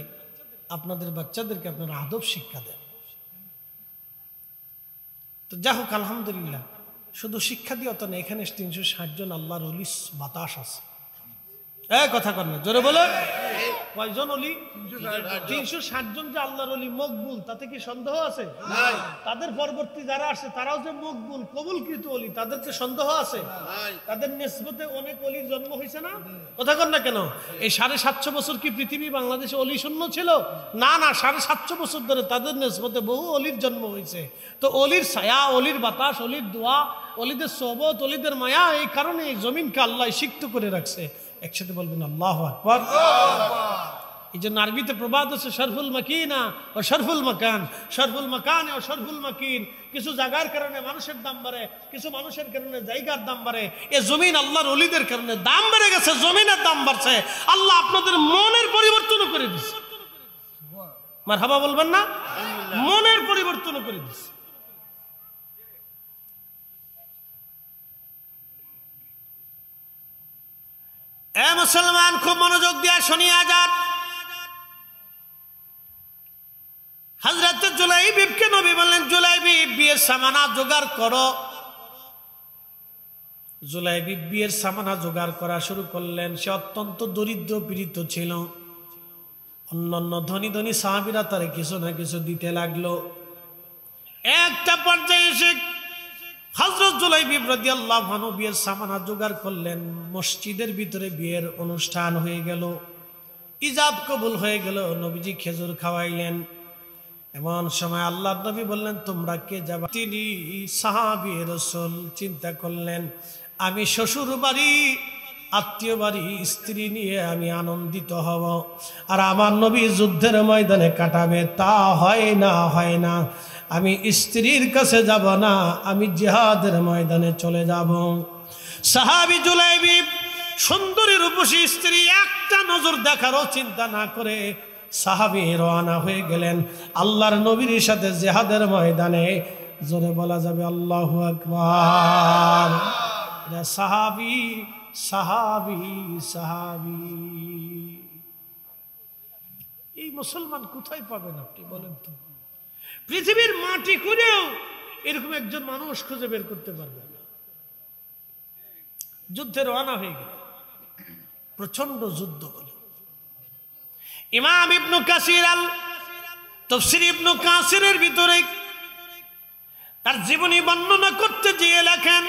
আপনাদের বাচ্চাদেরকে আপনারা আদব শিক্ষা দেন। তো যা হোক, আলহামদুলিল্লাহ, শুধু শিক্ষা দিয়ে তো না, এখানে 360 জন আল্লাহর ওলি বাতাস আছে। কথা কর না, জোরে বলো। কয়জন ওলি? 360 জন যে আল্লাহর ওলি মকবুল, তাতে কি সন্দেহ আছে? তাদের পরবর্তী যারা আসে তারাও যে মকবুল কবুলকৃত ওলি, তাদেরকে সন্দেহ আছে? তাদের নিসবতে অনেক ওলির জন্ম হয়েছে না? কথা কর না কেন? এই 750 বছর কি পৃথিবী বাংলাদেশে ওলি শূন্য ছিল? না না, 750 বছর ধরে তাদের নিসবতে বহু ওলির জন্ম হয়েছে। তো ওলির ছায়া, ওলির বাতাস, ওলির দোয়া, ওলিদের সোহবত, ওলিদের মায়া, এই কারণে এই জমিনকে আল্লাহ সিক্ত করে রাখছে। একসাথে বলবেন আল্লাহু আকবার। এই জন্য আরবিতে প্রবাদ আছে, শরফুল মাকিনা ও শরফুল মাকান, শরফুল মাকান ও শরফুল মাকিন। কিছু জায়গার কারণে মানুষের দাম বাড়ে, কিছু মানুষের কারণে জায়গার দাম বাড়ে। এ জমিন আল্লাহর ওলিদের কারণে দাম বেড়ে গেছে, জমিনের দাম বাড়ছে। আল্লাহ আপনাদের মনের পরিবর্তন করে দিচ্ছে। মারহাবা বলবেন না? মনের পরিবর্তন করে দিচ্ছে। এ মুসলমান, খুব মনোযোগ দিয়ে শুনিয়া যান। হযরত জুলাইবিবকে নবী বললেন, জুলাইবিব বিয়ের সামানা জোগাড় করো। জুলাইবিব বিয়ের সামানা জোগাড় করা শুরু করলেন। সে অত্যন্ত দরিদ্র পীড়িত ছিল। অন্যান্য ধনী ধনী সাহাবীরা তারে কিছু না কিছু দিতে লাগলো। একটা পর্যায়ে এসে হযরত জুলাইবিব রাদিয়াল্লাহু আনহু বিয়ের সামানা জোগাড় করলেন। মসজিদের ভিতরে বিয়ের অনুষ্ঠান হয়ে গেল, ইজাব কবুল হয়ে গেল। নবীজি খেজুর খাওয়াইলেন। এমন সময় আল্লাহর নবী বললেন, তোমরা কে যাবা? তিনি সাহাবী রাসূল চিন্তা করলেন, আমি শ্বশুর বাড়ি, আত্মীয় বাড়ি, স্ত্রী নিয়ে আমি আনন্দিত হব, আর আমার নবী যুদ্ধের ময়দানে কাটাবে, তা হয় না, হয় না। আমি স্ত্রীর কাছে যাব না, আমি জিহাদের ময়দানে চলে যাব। সাহাবী জুলাইবিব সুন্দরী রূপসী স্ত্রী একটা নজর দেখারও চিন্তা না করে সাহাবী রওনা হয়ে গেলেন আল্লাহর নবীর সাথে জিহাদের ময়দানে। জোরে বলা যাবে আল্লাহু আকবার। সাহাবী, সাহাবী, সাহাবী। এই মুসলমান কোথায় পাবেন আপনি বলেন তো? পৃথিবীর মাটি খুঁড়েও এরকম একজন মানুষ খুঁজে বের করতে পারবেন না। যুদ্ধে রওনা হয়ে গেল, প্রচন্ড যুদ্ধ হল। ইমাম ইবনু কাসির আল তাফসীর ইবনু কাসিরের ভিতরে তার জীবনী বর্ণনা করতে গিয়ে লেখেন,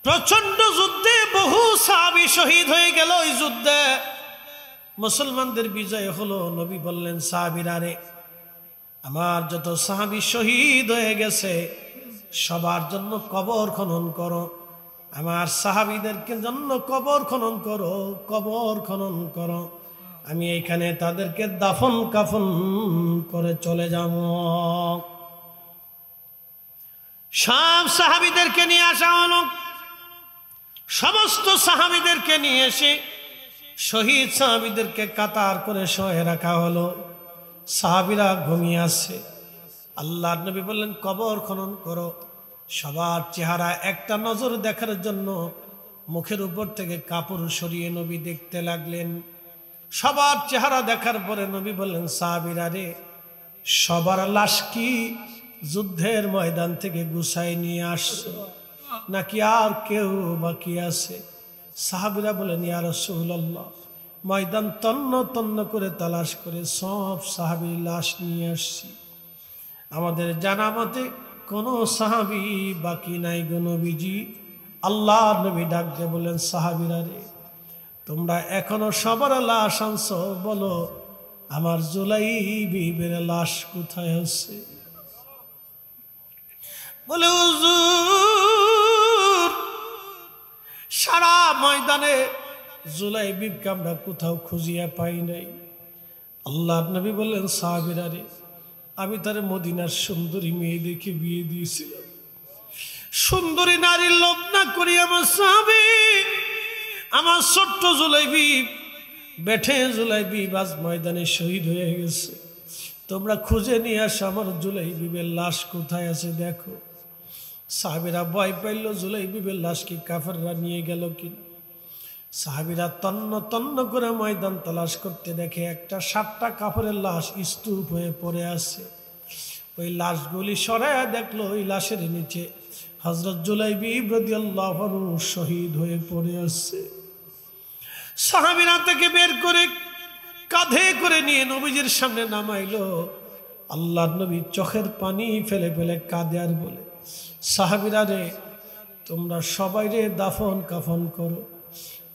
প্রচন্ড যুদ্ধে বহু সাহাবী শহীদ হয়ে গেল। ওই যুদ্ধে মুসলমানদের বিজয় হলো। নবী বললেন, সাহাবীরা রে, আমার যত সাহাবী শহীদ হয়ে গেছে সবার জন্য কবর খনন করো। আমার সাহাবীদেরকে জন্য কবর খনন করো, কবর খনন করো। আমি এইখানে তাদেরকে দাফন কাফন করে চলে যাব। সব সাহাবীদেরকে নিয়ে আসা হলো। সমস্ত সাহাবীদেরকে নিয়ে এসে শহীদ সাহাবীদেরকে কাতার করে শোয়ে রাখা হলো। সাহাবীরা ঘুমিয়ে আছে। আল্লাহর নবী বললেন, কবর খনন করো। সবার চেহারা একটা নজর দেখার জন্য মুখের উপর থেকে কাপড় সরিয়ে নবী দেখতে লাগলেন। সবার চেহারা দেখার পরে নবী বললেন, সাহাবীরা রে, সবার লাশ কি যুদ্ধের ময়দান থেকে গুছাই নিয়ে আসছো, নাকি আর কেউ বাকি আছে? সাহাবীরা বলেন, ইয়া রাসূলুল্লাহ, ময়দান তন্ন তন্ন করে তালাশ করে সব সাহাবীর লাশ নিয়ে আসছি। আমাদের জানা মতে কোনো সাহাবী বাকি নাই গো নবীজি। আল্লাহর নবী ডাক দিয়ে বললেন, সাহাবীরা রে, তোমরা এখনো সবার লাশ আনছো, বলো আমার জুলাইবিবের লাশ কোথায় আছে? বলে, হুজুর, সারা ময়দানে জুলাইবিবকে আমরা কোথাও খুঁজিয়া পাই নাই। আল্লাহর নবী বললেন, সাহাবীরা রে, আমি তার মদিনার সুন্দরী মেয়ে দেখে বিয়ে দিয়েছিলাম। সুন্দরী নারীর লোভ না করি আমার সাহাবী আমার ছোট্ট জুলাইবি বেঠে জুলাইবি বাজ ময়দানে শহীদ হয়ে গেছে। তোমরা খুঁজে নিয়ে আসো আমার জুলাইবিবের লাশ কোথায় আছে দেখো। সাহাবীরা ভয় পাইল জুলাইবিবের লাশ কি কাফেররা নিয়ে গেল কিনা। সাহাবীরা তন্ন তন্ন করে ময়দান তালাশ করতে দেখে একটা 7টা কাফেরের লাশ স্তূপ হয়ে পড়ে আছে। ওই লাশগুলি সরায় দেখলো ওই লাশের নিচে হযরত জুলাইবিব রাদিয়াল্লাহু আনহু শহীদ হয়ে পড়ে আছে। সাহাবীরা তাকে বের করে কাঁধে করে নিয়ে নবীজির সামনে নামাইলো। আল্লাহর নবী চোখের পানি ফেলে ফেলে কাঁদে আর বলে, সাহাবীরা রে, তোমরা সবাই রে দাফন কাফন করো,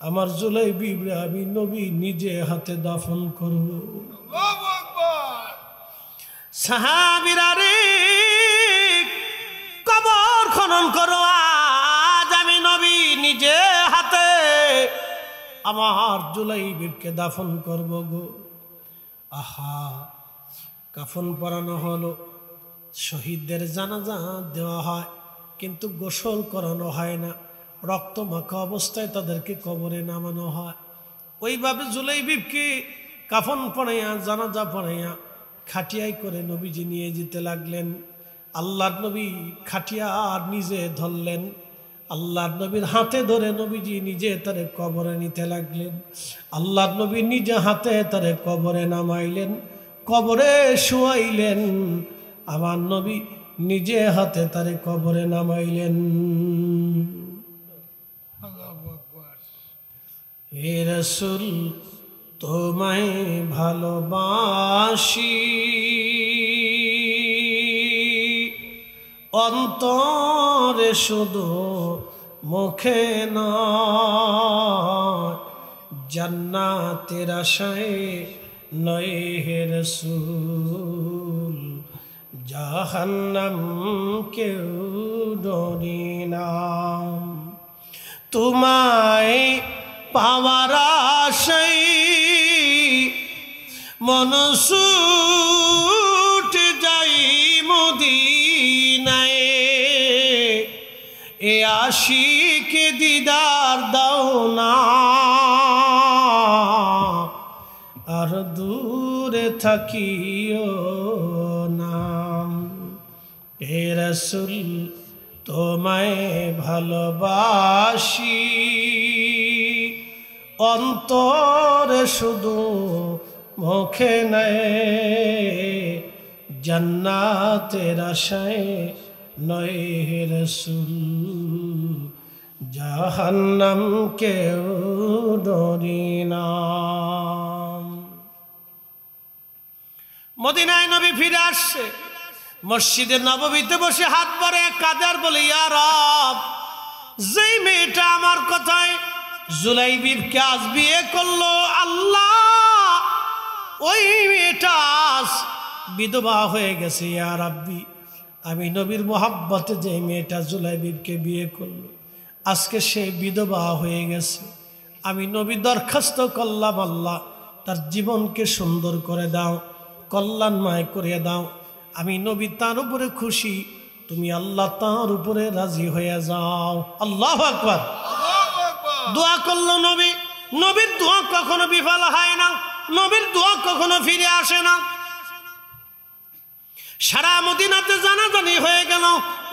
আমার জুলাইবিব রে আমি নবী নিজে হাতে দাফন করব। আল্লাহু আকবার। সাহাবীরা রে, কবর খনন করো, আজ আমি নবী নিজে হাতে আমার জুলাইবিবকে দাফন করব গো। আহা, কাফন পরানো হলো, শহীদদের জানাজা দেওয়া হয়, কিন্তু গোসল করানো হয় না, রক্ত মাখা অবস্থায় তাদেরকে কবরে নামানো হয়। ওইভাবে জুলাইবিবকে কাফন পরাইয়া জানাজা পরাইয়া খাটিয়ায় করে নবীজি নিয়ে যেতে লাগলেন। আল্লাহর নবী খাটিয়া আর নিজে ধরলেন, আল্লাহর নবীর হাতে ধরে নবীজি নিজে তারে কবরে নিতে লাগলেন। আল্লাহর নবী নিজে হাতে তারে কবরে নামাইলেন, কবরে শুয়াইলেন। আমার নবী নিজে হাতে তারে কবরে নামাইলেন। আল্লাহু আকবার। হে রাসূল, তোমায় ভালোবাসি, অন্তরে শুধু মুখে নয়, জান্নাতের আশায় নয় হে রাসূল, জাহান্নাম কেউ ডরি না। তোমায় পাওয়ার আশায় মন ছুটে যাই মদিনায়, এ আশিকে দিদার দাও না, আর দূরে থাকিও না। হে রাসূল, তোমায় ভালোবাসি, অন্তরে শুধু মুখে নেই, জান্নাতের আশায় নয় হে রাসূল, জাহান্নাম কেউ ডরি না। মদিনায় নবী ফিরে আসছে, মসজিদে নববীতে বসে হাত ভরে কাঁদার বলে, ইয়া রব, যেই মেয়েটা আমার কথায় জুলাইবিবকে আজ বিয়ে করলো, আল্লাহ ওই মেয়েটা আজ বিধবা হয়ে গেছে। ইয়া রাব্বি, আমি নবীর মোহাব্বতে যে মেয়েটা জুলাইবিবকে বিয়ে করলো, আজকে সে বিধবা হয়ে গেছে। আমি নবী দরখাস্ত করলাম, আল্লাহ তার জীবনকে সুন্দর করে দাও, কল্যাণময় করে দাও। আমি নবী তার উপরে খুশি, তুমি আল্লাহ তার উপরে রাজি হয়ে যাও। আল্লাহু আকবার। আল্লাহু আকবার। দোয়া করলো নবী, নবীর দোয়া কখনো বিফল হয় না, নবীর দোয়া কখনো ফিরে আসে না। সারা মদিনাতে জানাজানি হয়ে গেল,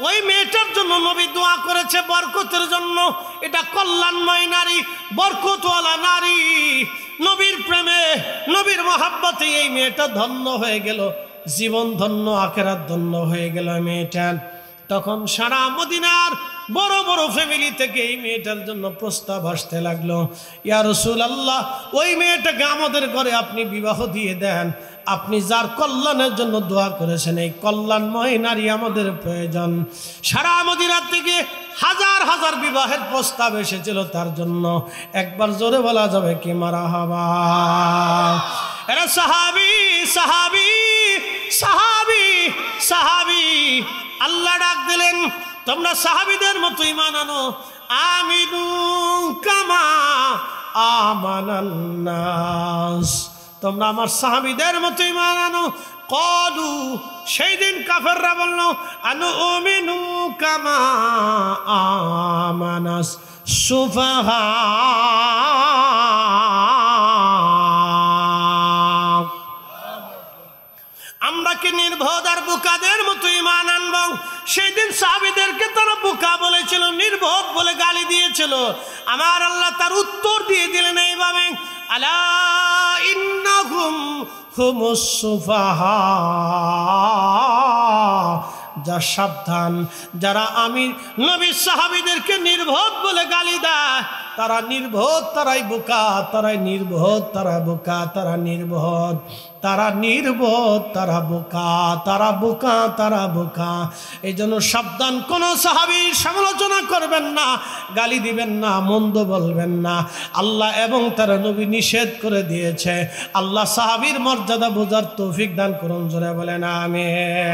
ওই মেয়েটার জন্য নবী দোয়া করেছে বরকতের জন্য। এটা কল্যাণময় নারী, বরকতওয়ালা নারী, নবীর প্রেমে নবীর মহাব্বতে এই মেয়েটা ধন্য হয়ে গেল, জীবন ধন্য, আখিরাত ধন্য হয়ে গেল মেয়েটা। তখন সারা মদিনার বড় বড় ফ্যামিলি থেকে এই মেয়েটার জন্য প্রস্তাব আসতে লাগলো, ইয়া রাসূলুল্লাহ, ওই মেয়েটাকে আমাদের ঘরে আপনি বিবাহ দিয়ে দেন। আপনি যার কল্যাণের জন্য দোয়া করেছেন, এই কল্যাণময় নারী আমাদের প্রয়োজন। সারা মদিনার থেকে হাজার হাজার বিবাহের প্রস্তাব এসেছিল তার জন্য। একবার জোরে বলা যাবে কি মারহাবা? এরা সাহাবী সাহাবী সাহাবী সাহাবী। আল্লাহ ডাক দিলেন, তোমরা সাহাবীদের মতো ঈমান আনো। আমিনু কামা আমানান নাস, তোমরা আমার সাহাবীদের মতো ঈমান আনো। ক্বালু, সেই দিন কাফেররা বলল, আনুমিনু কামা আমানাস সুফাহা। আমরা কি নির্বোধ আর বোকাদের মতো ঈমান আনব? সেই দিন সাহাবীদেরকে তারা বোকা বলেছিল, নির্বোধ বলে গালি দিয়েছিল। আমার আল্লাহ তার উত্তর দিয়ে দিলেন এইভাবে, আলা ইন্নাহুম হুমুস সুফাহা। যা সাবধান, যারা আমি নবী সাহাবীদেরকে নির্বোধ বলে গালি দেয়, তারা নির্বোধ, তারাই বোকা, তারাই নির্বোধ, তারা বোকা, তারা নির্বোধ, তারা নির্বোধ, তারা বোকা, তারা বোকা, তারা বোকা। এই জন্য সাবধান, কোনো সাহাবীর সমালোচনা করবেন না, গালি দিবেন না, মন্দ বলবেন না। আল্লাহ এবং তার নবী নিষেধ করে দিয়েছে। আল্লাহ সাহাবীর মর্যাদা বোঝার তৌফিক দান করুন, জোরে বলেন আমিন।